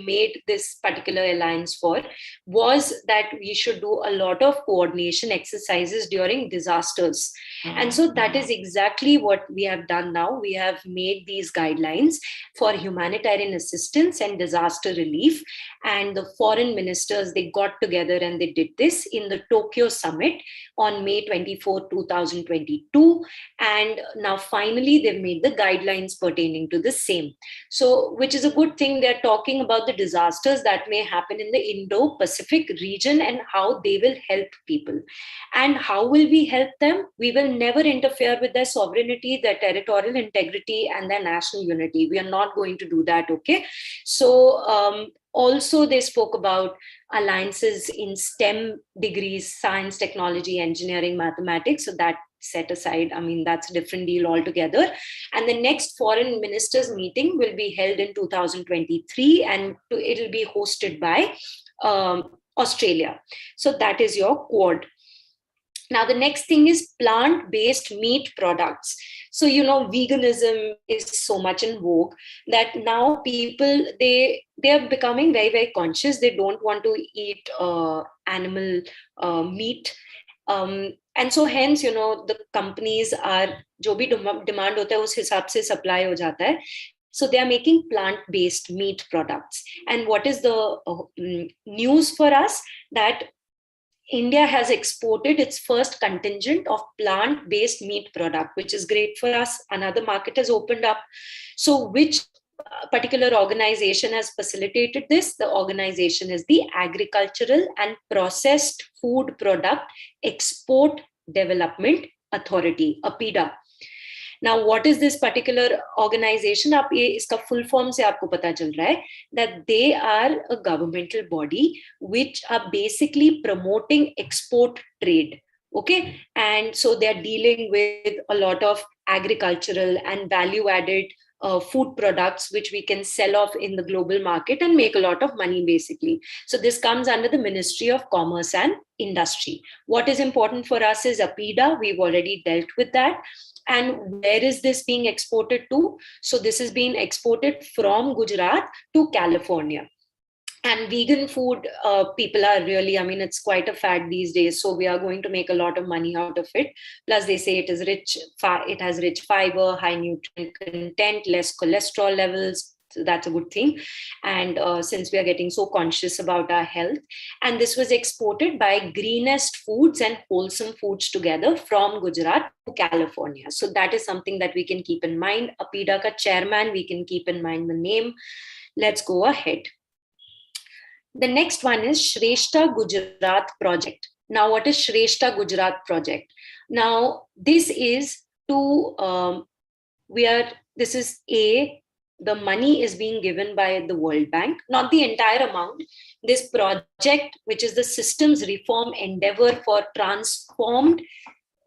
made this particular alliance for, was that we should do a lot of coordination exercises during disasters. And so that is exactly what we have done now. We have made these guidelines for humanitarian assistance and disaster relief. And the foreign ministers, they got together and they did this in the Tokyo summit on May 24, 2022. And now finally, they've made the guidelines pertaining to the same. So, which is a good thing. They're talking about the disasters that may happen in the Indo-Pacific region and how they will help people. And how will we help them? We will never interfere with their sovereignty, their territorial integrity, and their national unity. We are not going to do that, okay? So, also, they spoke about alliances in STEM degrees, science, technology, engineering, mathematics. So that set aside, I mean, that's a different deal altogether. And the next foreign ministers meeting will be held in 2023 and it'll be hosted by Australia. So that is your Quad. Now, the next thing is plant-based meat products. So, veganism is so much in vogue that now people, they are becoming very, very conscious. They don't want to eat animal meat. And so hence, the companies are, जो भी demand होता है उस हिसाब से supply हो जाता है. So they are making plant-based meat products. And what is the news for us? That India has exported its first contingent of plant-based meat product, which is great for us. Another market has opened up. So which particular organization has facilitated this? The organization is the Agricultural and Processed Food Product Export Development Authority, APIDA. Now, what is this particular organization? आप ये इसका full form से आपको पता चल रहा है that they are a governmental body which are basically promoting export trade. Okay, and so they are dealing with a lot of agricultural and value-added food products which we can sell off in the global market and make a lot of money basically. So this comes under the Ministry of Commerce and Industry. What is important for us is APIDA. We've already dealt with that. And where is this being exported to? So this is being exported from Gujarat to California. And vegan food, people are really, I mean, it's quite a fad these days. So we are going to make a lot of money out of it. Plus, they say it is rich, it has rich fiber, high nutrient content, less cholesterol levels. So that's a good thing. And since we are getting so conscious about our health, and this was exported by Greenest Foods and Wholesome Foods together from Gujarat to California. So that is something that we can keep in mind. APIDA ka chairman, we can keep in mind the name. Let's go ahead. The next one is Shrestha Gujarat Project. Now, what is Shrestha Gujarat Project? Now, this is this is the money is being given by the World Bank, not the entire amount. This project, which is the systems reform endeavor for transformed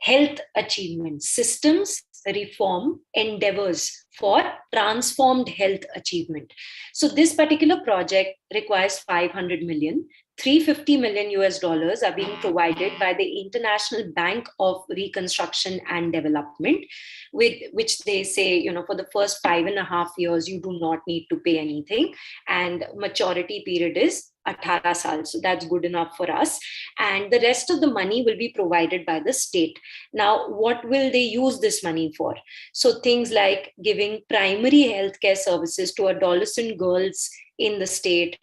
health achievements, systems reform endeavors for transformed health achievement. So this particular project requires 500 million. 350 million US dollars are being provided by the International Bank of Reconstruction and Development, with which they say, for the first 5.5 years, you do not need to pay anything. And maturity period is 18 saal. So that's good enough for us. And the rest of the money will be provided by the state. Now, what will they use this money for? So things like giving primary healthcare services to adolescent girls in the state,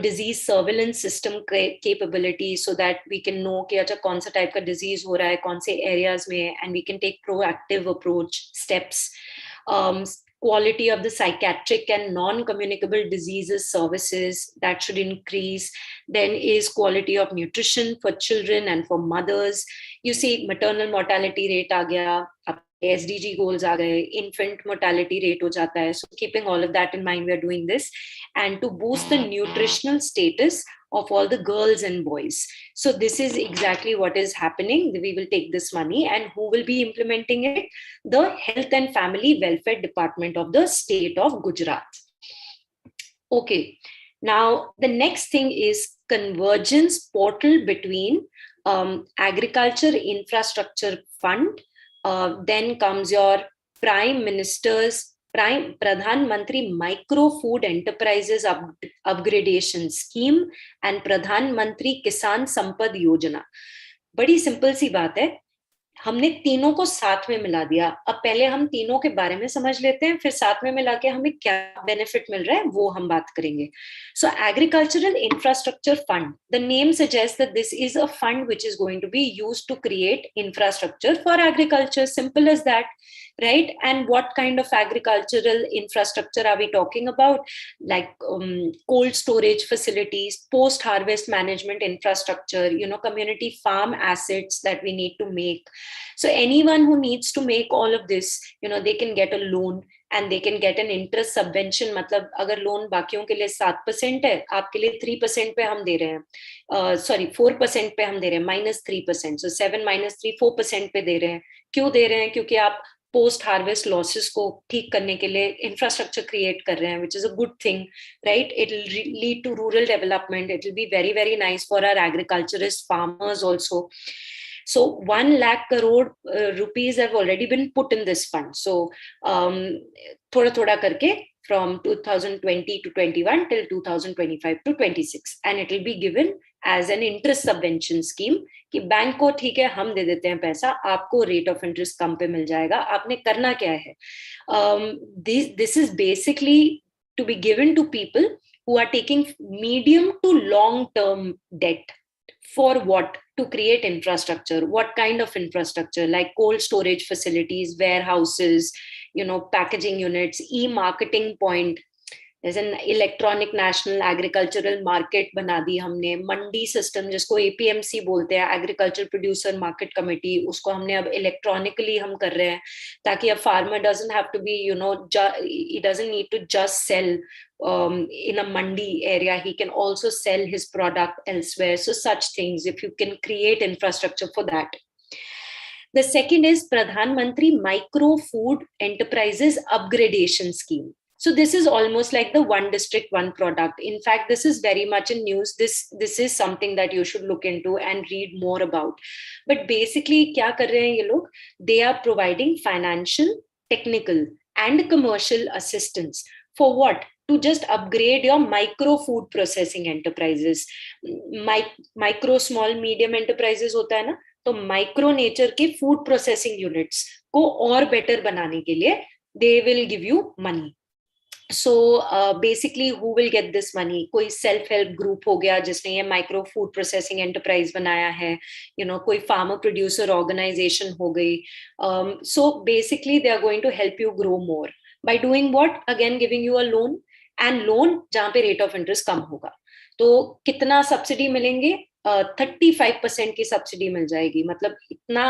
disease surveillance system capability, so that we can know कि अच्छा कौन सा type का disease हो रहा है, कौन से areas में, and we can take proactive approach steps. Quality of the psychiatric and non-communicable diseases services, that should increase. Then is quality of nutrition for children and for mothers. You see, maternal mortality rate आ गया, SDG goals आ गए, infant mortality rate हो जाता है. So keeping all of that in mind, we are doing this. And to boost the nutritional status of all the girls and boys. So this is exactly what is happening. We will take this money, and who will be implementing it? The Health and Family Welfare Department of the state of Gujarat. Okay, now the next thing is convergence portal between Agriculture Infrastructure Fund. Then comes your Prime Minister's Pradhan Mantri Micro Food Enterprises Upgradation Scheme and Pradhan Mantri Kisan Sampad Yojana. बड़ी simple सी बात है, हमने तीनों को साथ में मिला दिया. अब पहले हम तीनों के बारे में समझ लेते हैं, फिर साथ में मिला के हमें क्या बेनिफिट मिल रहा है वो हम बात करेंगे. So Agricultural Infrastructure Fund, the name suggests that this is a fund which is going to be used to create infrastructure for agriculture. Simple as that, right? And what kind of agricultural infrastructure are we talking about? Like cold storage facilities, post-harvest management infrastructure, community farm assets that we need to make. So anyone who needs to make all of this, they can get a loan and they can get an interest subvention. मतलब अगर loan बाकियों के लिए 7% है, आपके लिए 3% पे हम दे रहे हैं, 4% पे हम दे रहे हैं, -3%. So 7 - 3, 4% पे दे रहे हैं. क्यों दे रहे हैं? क्योंकि आप पोस्ट हार्वेस्ट लॉसेस को ठीक करने के लिए इंफ्रास्ट्रक्चर क्रिएट कर रहे हैं, which is a good thing, right? It will lead to rural development. It will be very, very nice for our agriculturist farmers also. So 1 lakh crore rupees have already been put in this fund. So thoda thoda karke from 2020 to 21 till 2025 to 26, and it will be given as an interest subvention scheme कि bank को ठीक है हम दे देते हैं पैसा, आपको rate of interest कम पे मिल जाएगा. आपने करना क्या है? This is basically to be given to people who are taking medium to long term debt. For what? To create infrastructure. What kind of infrastructure? Like cold storage facilities, warehouses, packaging units, e-marketing point. There's an electronic national agricultural market बना दी हमने. मंडी system जिसको APMC बोलते हैं, agriculture producer market committee, उसको हमने अब electronically हम कर रहे हैं ताकि अब farmer doesn't have to be, he doesn't need to just sell in a mandi area. He can also sell his product elsewhere. So such things, if you can create infrastructure for that. The second is Pradhan Mantri Micro Food Enterprises Upgradation Scheme. So this is almost like the one district, one product. In fact, this is very much in news. This is something that you should look into and read more about. But basically, क्या कर रहे हैं ये लोग? They are providing financial, technical, and commercial assistance. For what? to just upgrade your micro food processing enterprises. Micro small medium enterprises होता है ना, तो micro nature के food processing units को और better बनाने के लिए they will give you money. So basically who will get this money? कोई self help group हो गया जिसने ये micro food processing enterprise बनाया है, कोई farmer producer organization हो गई. So basically they are going to help you grow more by doing what? Again giving you a loan, and loan जहाँ पे rate of interest कम होगा. तो कितना सब्सिडी मिलेंगे? 35% की सब्सिडी मिल जाएगी. मतलब इतना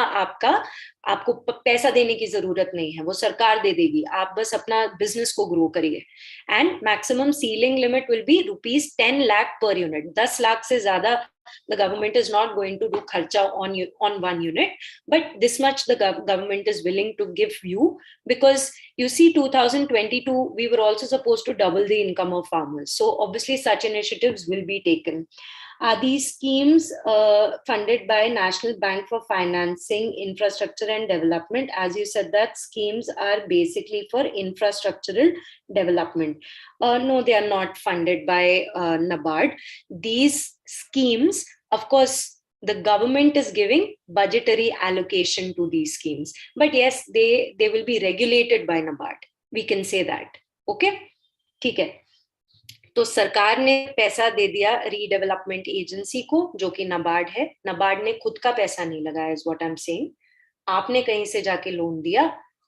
आपको पैसा देने की जरूरत नहीं है, वो सरकार दे देगी, आप बस अपना बिजनेस को ग्रो करिए. And maximum ceiling limit will be ₹10 lakh per unit. 10 lakh से ज्यादा the government is not going to do kharcha on one unit, but this much the government is willing to give you, because you see 2022 we were also supposed to double the income of farmers. So obviously such initiatives will be taken. Are these schemes funded by National Bank for Financing Infrastructure and Development? As you said, that schemes are basically for infrastructural development. No, they are not funded by NABARD. These schemes, of course, the government is giving budgetary allocation to these schemes. But yes, they will be regulated by NABARD. We can say that. Okay? ठीक है. तो सरकार ने पैसा दे दिया redevelopment agency को, जो कि नाबार्ड है. नाबार्ड ने खुद का पैसा नहीं लगाया, is what I am saying. आपने कहीं से जाके लोन दिया,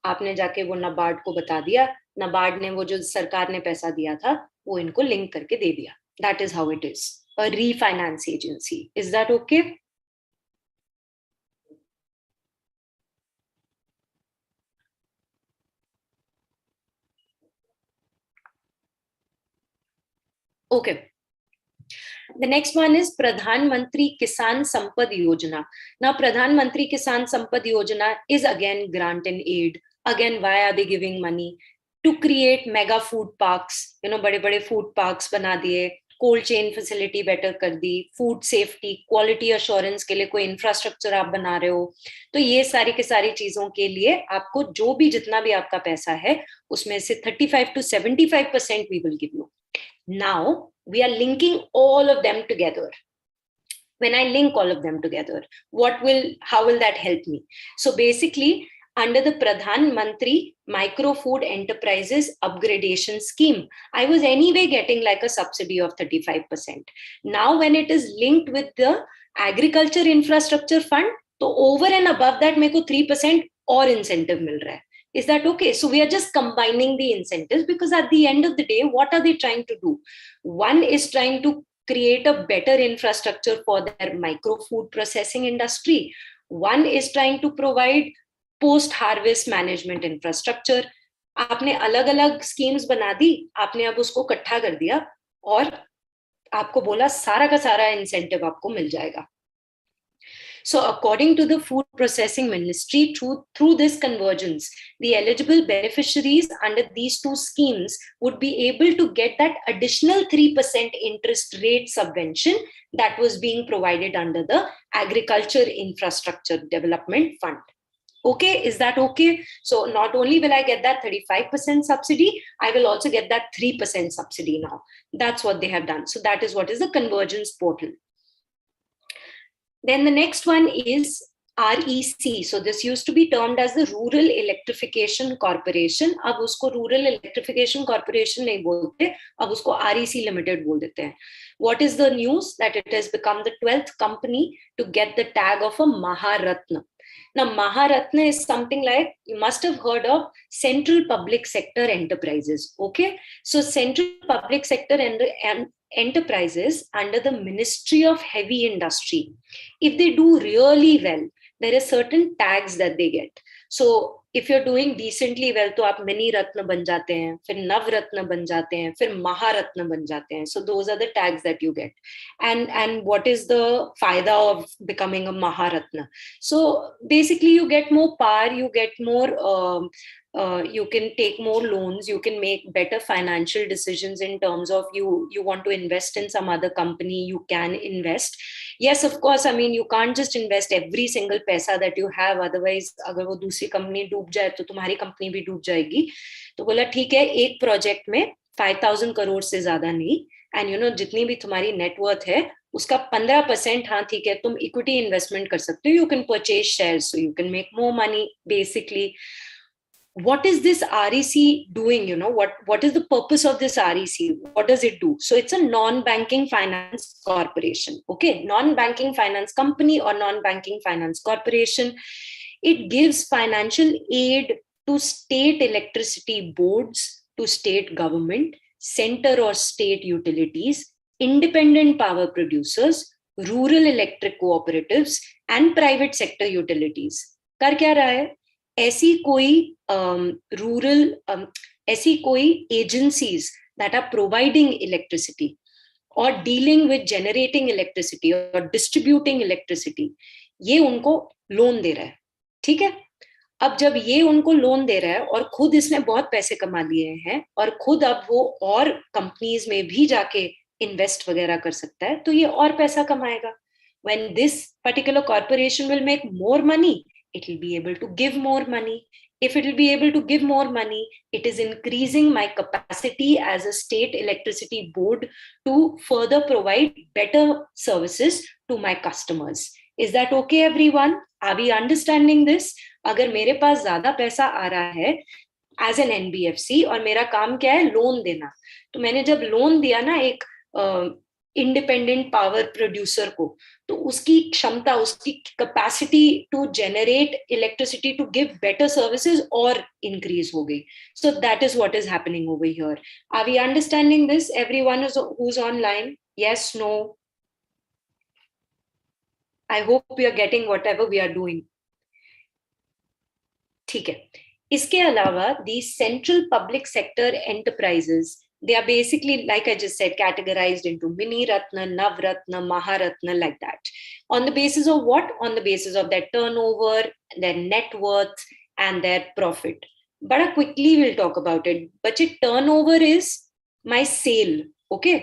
आपने जाके वो नाबार्ड को बता दिया, नाबार्ड ने वो जो सरकार ने पैसा दिया था वो इनको लिंक करके दे दिया. That is how it is. A refinance agency. Is that okay? Okay. The next one is Pradhan Mantri Kisan Sampad Yojana. Now, Pradhan Mantri Kisan Sampad Yojana is again grant and aid. Again, why are they giving money? To create mega food parks. बड़े-बड़े food parks बना दिए, cold chain facility better कर दी, food safety, quality assurance के लिए कोई infrastructure आप बना रहे हो. तो ये सारी की सारी चीजों के लिए आपको जो भी जितना भी आपका पैसा है उसमें से 35 to 75% we will give you. Now we are linking all of them together. When I link all of them together, how will that help me? So basically, under the Pradhan Mantri Micro Food Enterprises Upgradation Scheme, I was anyway getting like a subsidy of 35%. Now when it is linked with the Agriculture Infrastructure Fund, तो over and above that मेरे को 3% और incentive मिल रहा है. Is that okay? So we are just combining the incentives, because at the end of the day, what are they trying to do? One is trying to create a better infrastructure for their micro food processing industry. One is trying to provide post-harvest management infrastructure. आपने अलग-अलग schemes बना दी, आपने अब उसको इकट्ठा कर दिया और आपको बोला सारा का सारा incentive आपको मिल जाएगा. So according to the Food Processing Ministry, through this convergence, the eligible beneficiaries under these two schemes would be able to get that additional 3% interest rate subvention that was being provided under the Agriculture Infrastructure Development Fund. Okay, is that okay? So not only will I get that 35% subsidy, I will also get that 3% subsidy now. That's what they have done. So that is what is the convergence portal. Then the next one is REC. So this used to be termed as the Rural Electrification Corporation. अब उसको Rural Electrification Corporation नहीं बोलते, अब उसको REC Limited बोल देते हैं. What is the news? That it has become the 12th company to get the tag of a Maharatna. Now, Maharatna is something like, you must have heard of Central Public Sector Enterprises. Okay, so Central Public Sector Enterprises under the Ministry of Heavy Industry, if they do really well, there are certain tags that they get. So if you're doing decently well, तो आप Mini Ratna बन जाते हैं, फिर Nav Ratna बन जाते हैं, फिर Maharatna बन जाते हैं. So those are the tags that you get. And what is the फायदा of becoming a Maharatna? So basically you get more power, you get more you can take more loans, you can make better financial decisions in terms of you want to invest in some other company, you can invest. Yes, of course, I mean, you can't just invest every single पैसा that you have, otherwise अगर वो दूसरी company डूब जाए तो तुम्हारी company भी डूब जाएगी. तो बोला ठीक है, एक प्रोजेक्ट में 5,000 करोड़ से ज्यादा नहीं, एंड यू नो जितनी भी तुम्हारी नेटवर्थ है उसका 15%, हाँ ठीक है, तुम इक्विटी इन्वेस्टमेंट कर सकते हो, you can purchase shares, so you can make more money basically. What is this REC doing? You know, what is the purpose of this REC? What does it do? So it's a non-banking finance corporation. Okay, non-banking finance company or non-banking finance corporation. It gives financial aid to state electricity boards, to state government, center or state utilities, independent power producers, rural electric cooperatives, and private sector utilities. कर क्या रहा है? ऐसी कोई ऐसी कोई agencies that are providing electricity और dealing with generating electricity और डिस्ट्रीब्यूटिंग इलेक्ट्रिसिटी, ये उनको लोन दे रहा है. ठीक है, अब जब ये उनको लोन दे रहा है और खुद इसने बहुत पैसे कमा लिए हैं और खुद अब वो और कंपनीज में भी जाके इन्वेस्ट वगैरह कर सकता है, तो ये और पैसा कमाएगा. When this particular corporation will make more money, it will be able to give more money. If it will be able to give more money, it is increasing my capacity as a state electricity board to further provide better services to my customers. Is that okay, everyone? Are we understanding this? अगर मेरे पास ज्यादा पैसा आ रहा है as an NBFC और मेरा काम क्या है, लोन देना, तो मैंने जब लोन दिया ना एक इंडिपेंडेंट पावर प्रोड्यूसर को, तो उसकी क्षमता, उसकी capacity to generate electricity to give better services और इंक्रीज हो गई. So that is what is happening over here. Are we understanding this? Everyone who is online? Yes, no? I hope we are getting whatever we are doing. ठीक है, इसके अलावा the central public sector enterprises, they are basically, like I just said, categorized into Mini Ratna, Navratna, Maharatna, like that. On the basis of what? On the basis of their turnover, their net worth, and their profit. But quickly we'll talk about it. But turnover is my sale. Okay,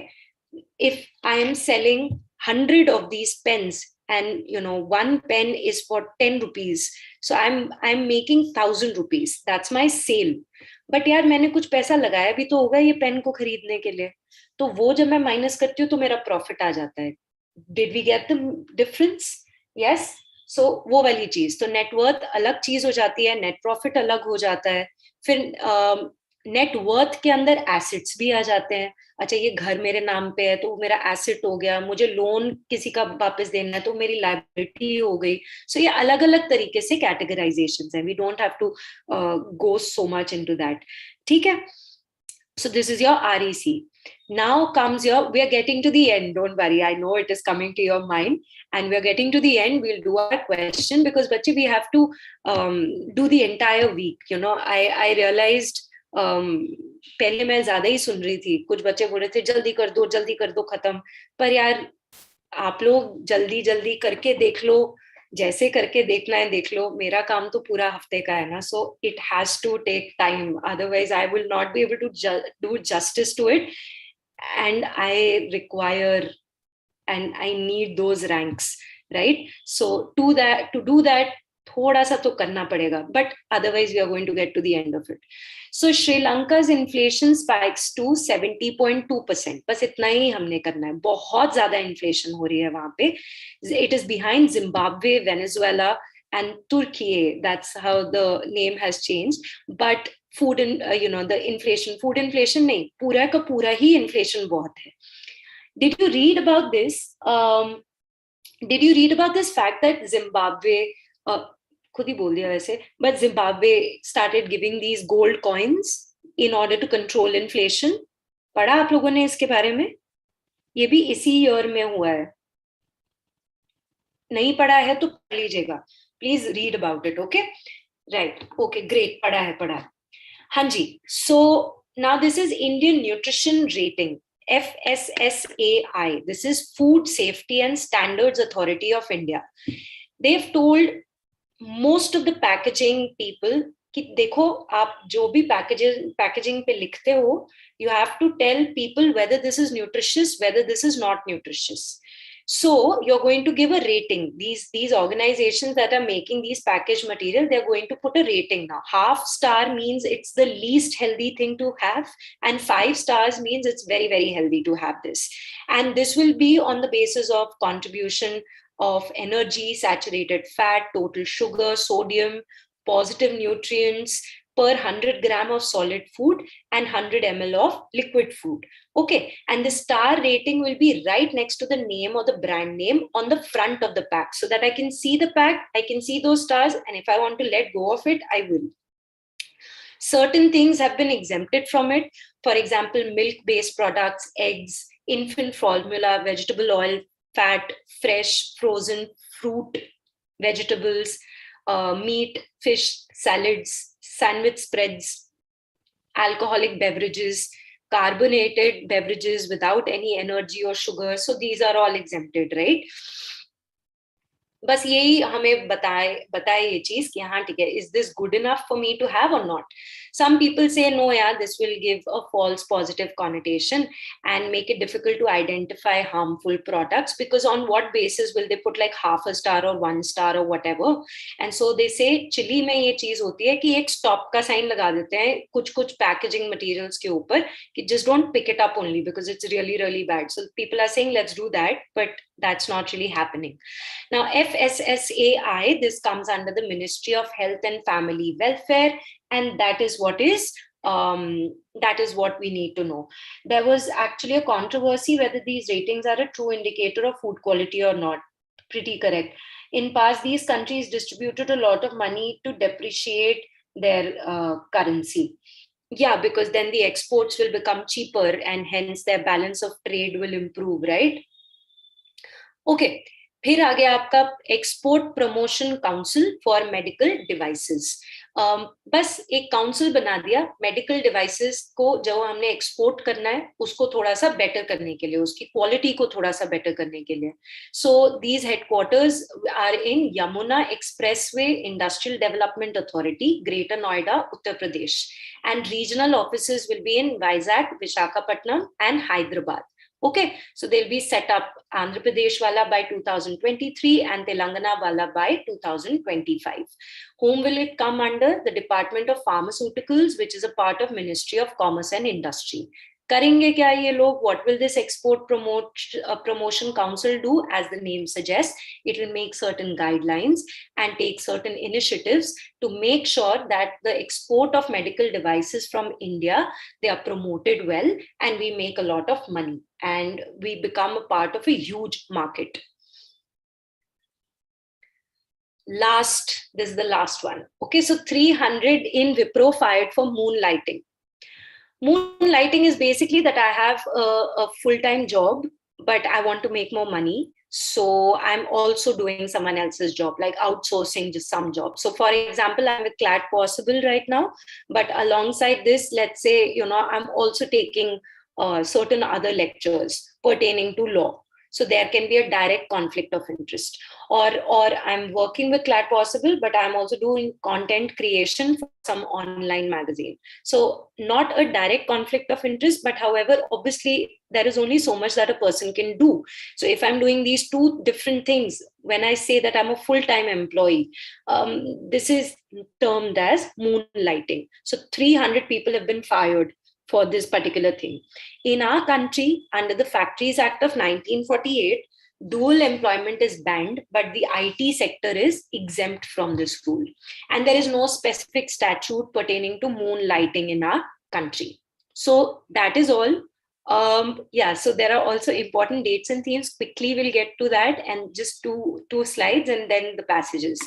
if I am selling 100 of these pens, and you know one pen is for 10 rupees, so I'm making 1,000 rupees. That's my sale. But यार मैंने कुछ पैसा लगाया भी तो होगा ये pen को खरीदने के लिए, तो वो जब मैं माइनस करती हूँ तो मेरा प्रॉफिट आ जाता है. Did we get the difference? Yes. So वो वाली चीज, तो नेटवर्थ अलग चीज हो जाती है, नेट प्रॉफिट अलग हो जाता है. फिर नेटवर्थ के अंदर एसेट्स भी आ जाते हैं. अच्छा, ये घर मेरे नाम पे है तो मेरा एसेट हो गया, मुझे लोन किसी का वापस देना है तो मेरी लायबिलिटी हो गई. सो ये अलग अलग तरीके से कैटेगराइजेशंस हैं. We don't have to go so much into that. ठीक है, so this is your REC. Now comes your, we are getting to the end, don't worry, I know it is coming to your mind, and we are getting to the end. We'll do our question because bache we have to do the entire week, you know. I realized पहले मैं ज्यादा ही सुन रही थी, कुछ बच्चे बोल रहे थे जल्दी कर दो खत्म, पर यार आप लोग जल्दी जल्दी करके देख लो, जैसे करके देखना है देख लो. मेरा काम तो पूरा हफ्ते का है ना, so it has to take time, otherwise I will not be able to do justice to it, and I require and I need those ranks, right? So to do that थोड़ा सा तो करना पड़ेगा, but otherwise we are going to get to the end of it. So Sri Lanka's inflation spikes to 70.2%. बस इतना ही हमने करना है. बहुत ज्यादा इन्फ्लेशन हो रही है वहां पे. It is behind Zimbabwe, Venezuela and Turkey. That's how the name has changed. But food you know the inflation, food inflation नहीं, पूरा का पूरा ही इन्फ्लेशन बहुत है. Did you read about this? Did you read about this fact that Zimbabwe, खुद ही बोल दिया वैसे, but Zimbabwe started giving these gold coins in order to control inflation? पढ़ा आप लोगों ने इसके बारे में? ये भी इसी ईयर में हुआ है. नहीं पढ़ा है तो पढ़ लीजिएगा, please read about it. Okay, right, okay, great, पढ़ा है. हाँ जी. So now this is Indian nutrition rating, FSSAI. This is Food Safety and Standards Authority of India. They've told most of the packaging people कि देखो आप जो भी packaging पे लिखते हो, you have to tell people whether this is nutritious, whether this is not nutritious. So you're going to give a rating. These organizations that are making these packaged material, they're going to put a rating now. Half star means it's the least healthy thing to have, and 5 stars means it's very, very healthy to have this. And this will be on the basis of contribution of energy, saturated fat, total sugar, sodium, positive nutrients per 100 gram of solid food and 100 ml of liquid food. Okay, and the star rating will be right next to the name or the brand name on the front of the pack, so that I can see the pack, I can see those stars, and if I want to let go of it, I will. Certain things have been exempted from it. For example, milk-based products, eggs, infant formula, vegetable oil, fat, fresh, frozen, fruit, vegetables, meat, fish, salads, sandwich spreads, alcoholic beverages, carbonated beverages without any energy or sugar. So these are all exempted, right? बस यही हमें बताए ये चीज कि हाँ ठीक है, is this good enough for me to have or not? Some people say no, yeah, this will give a false positive connotation and make it difficult to identify harmful products, because on what basis will they put like half a star or 1 star or whatever? And so they say Chile में ये चीज होती है कि एक stop का sign लगा देते हैं कुछ पैकेजिंग मटेरियल्स के ऊपर कि just don't pick it up only because it's really, really bad. So people are saying let's do that, but that's not really happening. Now, FSSAI, this comes under the Ministry of Health and Family Welfare, and that is what we need to know. There was actually a controversy whether these ratings are a true indicator of food quality or not. Pretty correct. In past, these countries distributed a lot of money to depreciate their currency. Yeah, because then the exports will become cheaper and hence their balance of trade will improve, right? Okay. फिर आ गया आपका export promotion council for medical devices. बस एक council बना दिया medical devices को, जो हमने एक्सपोर्ट करना है उसको थोड़ा सा बेटर करने के लिए, उसकी क्वालिटी को थोड़ा सा बेटर करने के लिए. So these headquarters are in Yamuna expressway industrial development authority, greater Noida, Uttar Pradesh, and regional offices will be in Vizag, Visakhapatnam and Hyderabad. Okay, so they'll be set up Andhra Pradesh wala by 2023 and Telangana wala by 2025. Whom will it come under? The Department of Pharmaceuticals, which is a part of Ministry of Commerce and Industry. करेंगे क्या ये लोग? What will this export promotion council do? As the name suggests, it will make certain guidelines and take certain initiatives to make sure that the export of medical devices from India, they are promoted well and we make a lot of money and we become a part of a huge market. This is the last one. Okay, so 300 in Wipro fired for moonlighting. Moonlighting is basically that I have a full-time job, but I want to make more money. So I'm also doing someone else's job, like outsourcing just some job. So for example, I'm with CLAT Possible right now, but alongside this, let's say, I'm also taking certain other lectures pertaining to law. So there can be a direct conflict of interest. Or I'm working with CLAT Possible, but I'm also doing content creation for some online magazine. So not a direct conflict of interest, but however, obviously, there is only so much that a person can do. So if I'm doing these two different things, when I say that I'm a full-time employee, this is termed as moonlighting. So 300 people have been fired for this particular thing. In our country, under the Factories Act of 1948, dual employment is banned, but the IT sector is exempt from this rule. And there is no specific statute pertaining to moonlighting in our country. So that is all. So there are also important dates and themes. Quickly we'll get to that, and just two slides and then the passages.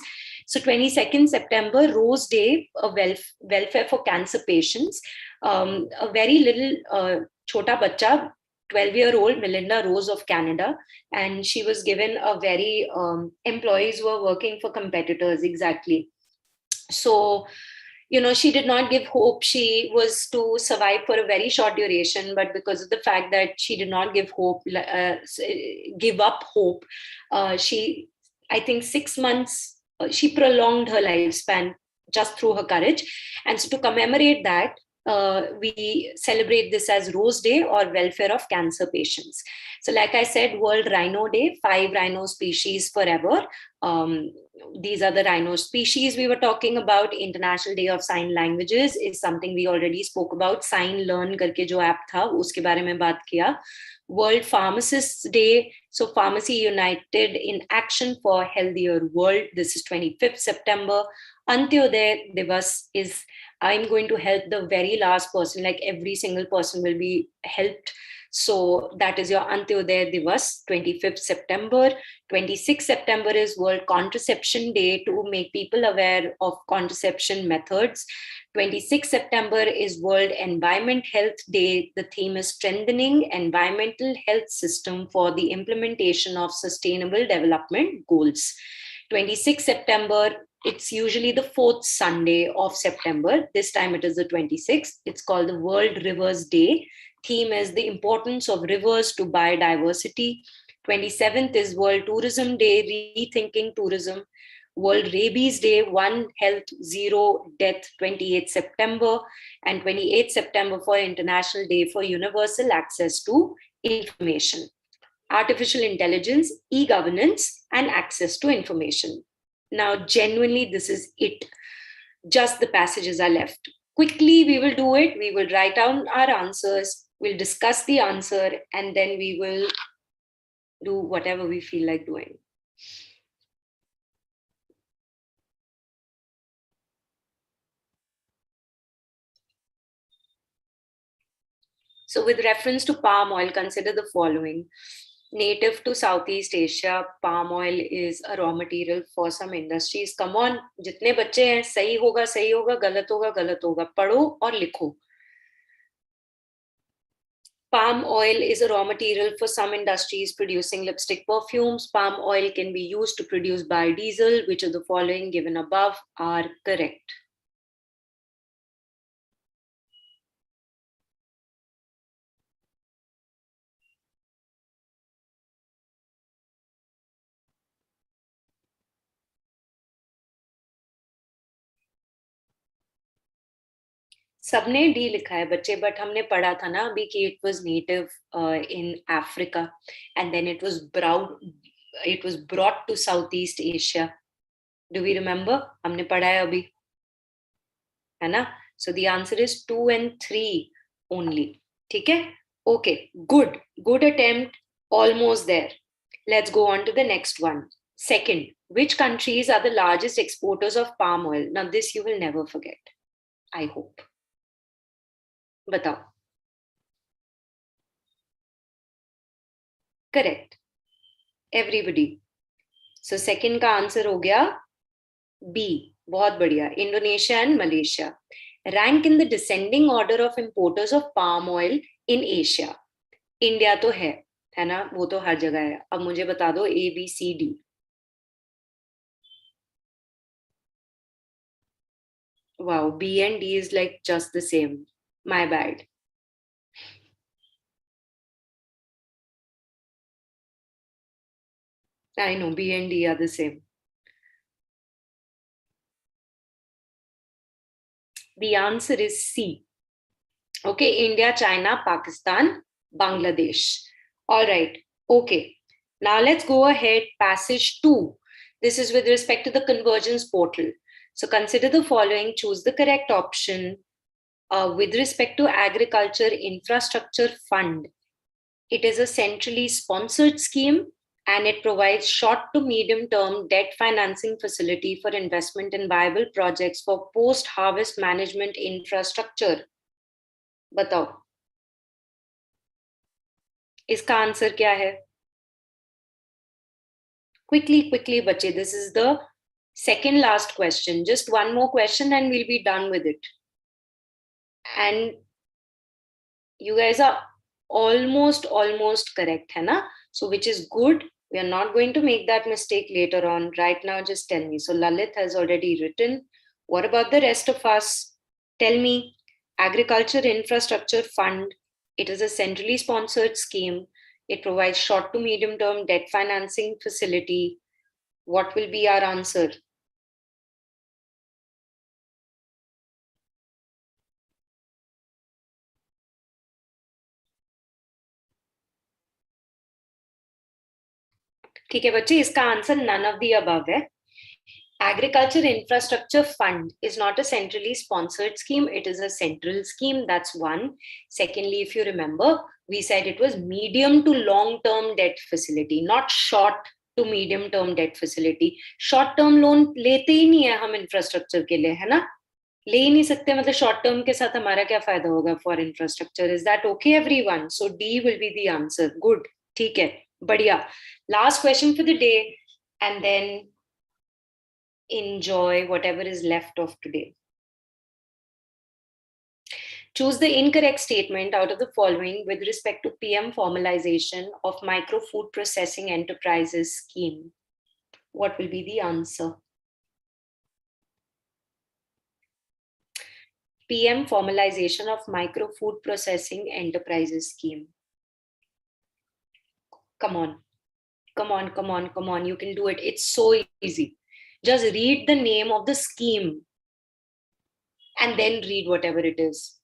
So 22nd September, Rose Day, a welfare for cancer patients. A very little chota bacha, 12-year-old Melinda Rose of Canada, and she was given a very employees who were working for competitors, exactly. So, she did not give hope. She was to survive for a very short duration, but because of the fact that she did not give up hope, she, I think 6 months, she prolonged her lifespan just through her courage. And so to commemorate that, we celebrate this as Rose Day or Welfare of Cancer Patients. So like I said, World Rhino Day, 5 rhino species forever. These are the rhino species we were talking about. International Day of Sign Languages is something we already spoke about. Sign Learn करके जो app था उसके बारे में बात किया. World Pharmacists Day. So Pharmacy United in Action for Healthier World. This is 25th September. Antyodaya Divas is I'm going to help the very last person, like every single person will be helped. So that is your Antyodaya Divas, 25th September. 26th September is World Contraception Day to make people aware of contraception methods. 26th September is World Environment Health Day. The theme is strengthening environmental health system for the implementation of sustainable development goals. 26th September, it's usually the 4th Sunday of September. This time it is the 26th. It's called the World Rivers Day. Theme is the importance of rivers to biodiversity. 27th is World Tourism Day, rethinking tourism. World Rabies Day, 1 Health, 0 Death, 28th September. And 28th September for International Day for Universal Access to Information. Artificial intelligence, e-governance, and access to information. Now, genuinely, this is it. Just the passages are left. Quickly, we will do it. We will write down our answers. We'll discuss the answer, and then we will do whatever we feel like doing. So with reference to palm oil, consider the following. Native to Southeast Asia, palm oil is a raw material for some industries. Come on, जितने बच्चे हैं, सही होगा, गलत होगा, पढ़ो और लिखो. Palm oil is a raw material for some industries producing lipstick perfumes. Palm oil can be used to produce biodiesel. Which of the following given above are correct? सबने डी लिखा है बच्चे, बट हमने पढ़ा था ना अभी कि it was native in Africa and then it was brought to south east Asia. Do we remember? हमने पढ़ा है अभी, है ना? So the answer is 2 and 3 only. ठीक है, okay, good attempt, almost there. Let's go on to the next one. Second, which countries are the largest exporters of palm oil? Now this you will never forget, I hope. बताओ. Correct, everybody. So second का answer हो गया B. बहुत बढ़िया. Indonesia and Malaysia. Rank in the descending order of importers of palm oil in Asia. India तो है ना, वो तो हर जगह है. अब मुझे बता दो ABCD. Wow, B and D is like just the same. My bad. I know B and D are the same. The answer is C. Okay, India, China, Pakistan, Bangladesh. All right. Okay. Now let's go ahead. Passage 2. This is with respect to the convergence portal. So consider the following. Choose the correct option. With respect to Agriculture Infrastructure Fund, it is a centrally sponsored scheme and it provides short to medium term debt financing facility for investment in viable projects for post-harvest management infrastructure. बताओ, इसका answer क्या है? Quickly, बच्चे. This is the second last question. Just one more question and we'll be done with it. And you guys are almost correct, है ना? So which is good. We are not going to make that mistake later on. Right now, just tell me. So Lalit has already written. What about the rest of us? Tell me. Agriculture Infrastructure Fund. It is a centrally sponsored scheme. It provides short to medium term debt financing facility. What will be our answer? ठीक है बच्चे, इसका answer none of the above है. Agriculture Infrastructure Fund is not a centrally sponsored scheme. It is a central scheme. That's one. Secondly, if you remember, we said it was medium to long-term debt facility, not short to medium-term debt facility. Short-term loan लेते ही नहीं है हम infrastructure के लिए, है ना? ले ही नहीं सकते, मतलब short term के साथ हमारा क्या फायदा होगा for infrastructure? Is that okay, everyone? So D will be the answer. Good. ठीक है, बढ़िया. Last question for the day, and then enjoy whatever is left of today. Choose the incorrect statement out of the following with respect to PM formalization of micro food processing enterprises scheme. What will be the answer? PM formalization of micro food processing enterprises scheme. Come on, come on, come on, come on. You can do it. It's so easy. Just read the name of the scheme and then read whatever it is.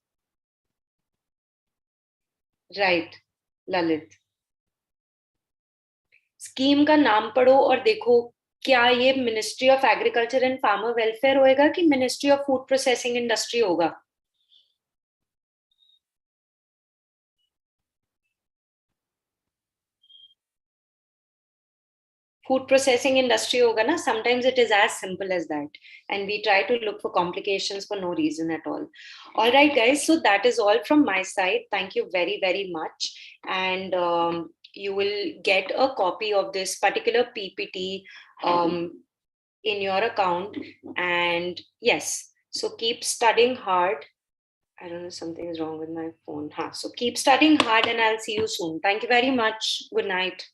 Right, Lalit. Scheme का नाम पढ़ो और देखो क्या ये ministry of agriculture and farmer welfare होएगा कि ministry of food processing industry होगा. Food processing industry hoga na. Sometimes it is as simple as that, and we try to look for complications for no reason at all. All right, guys, so that is all from my side. Thank you very, very much, and you will get a copy of this particular PPT in your account. And yes, so keep studying hard. I don't know, something is wrong with my phone. So keep studying hard, and I'll see you soon. Thank you very much. Good night.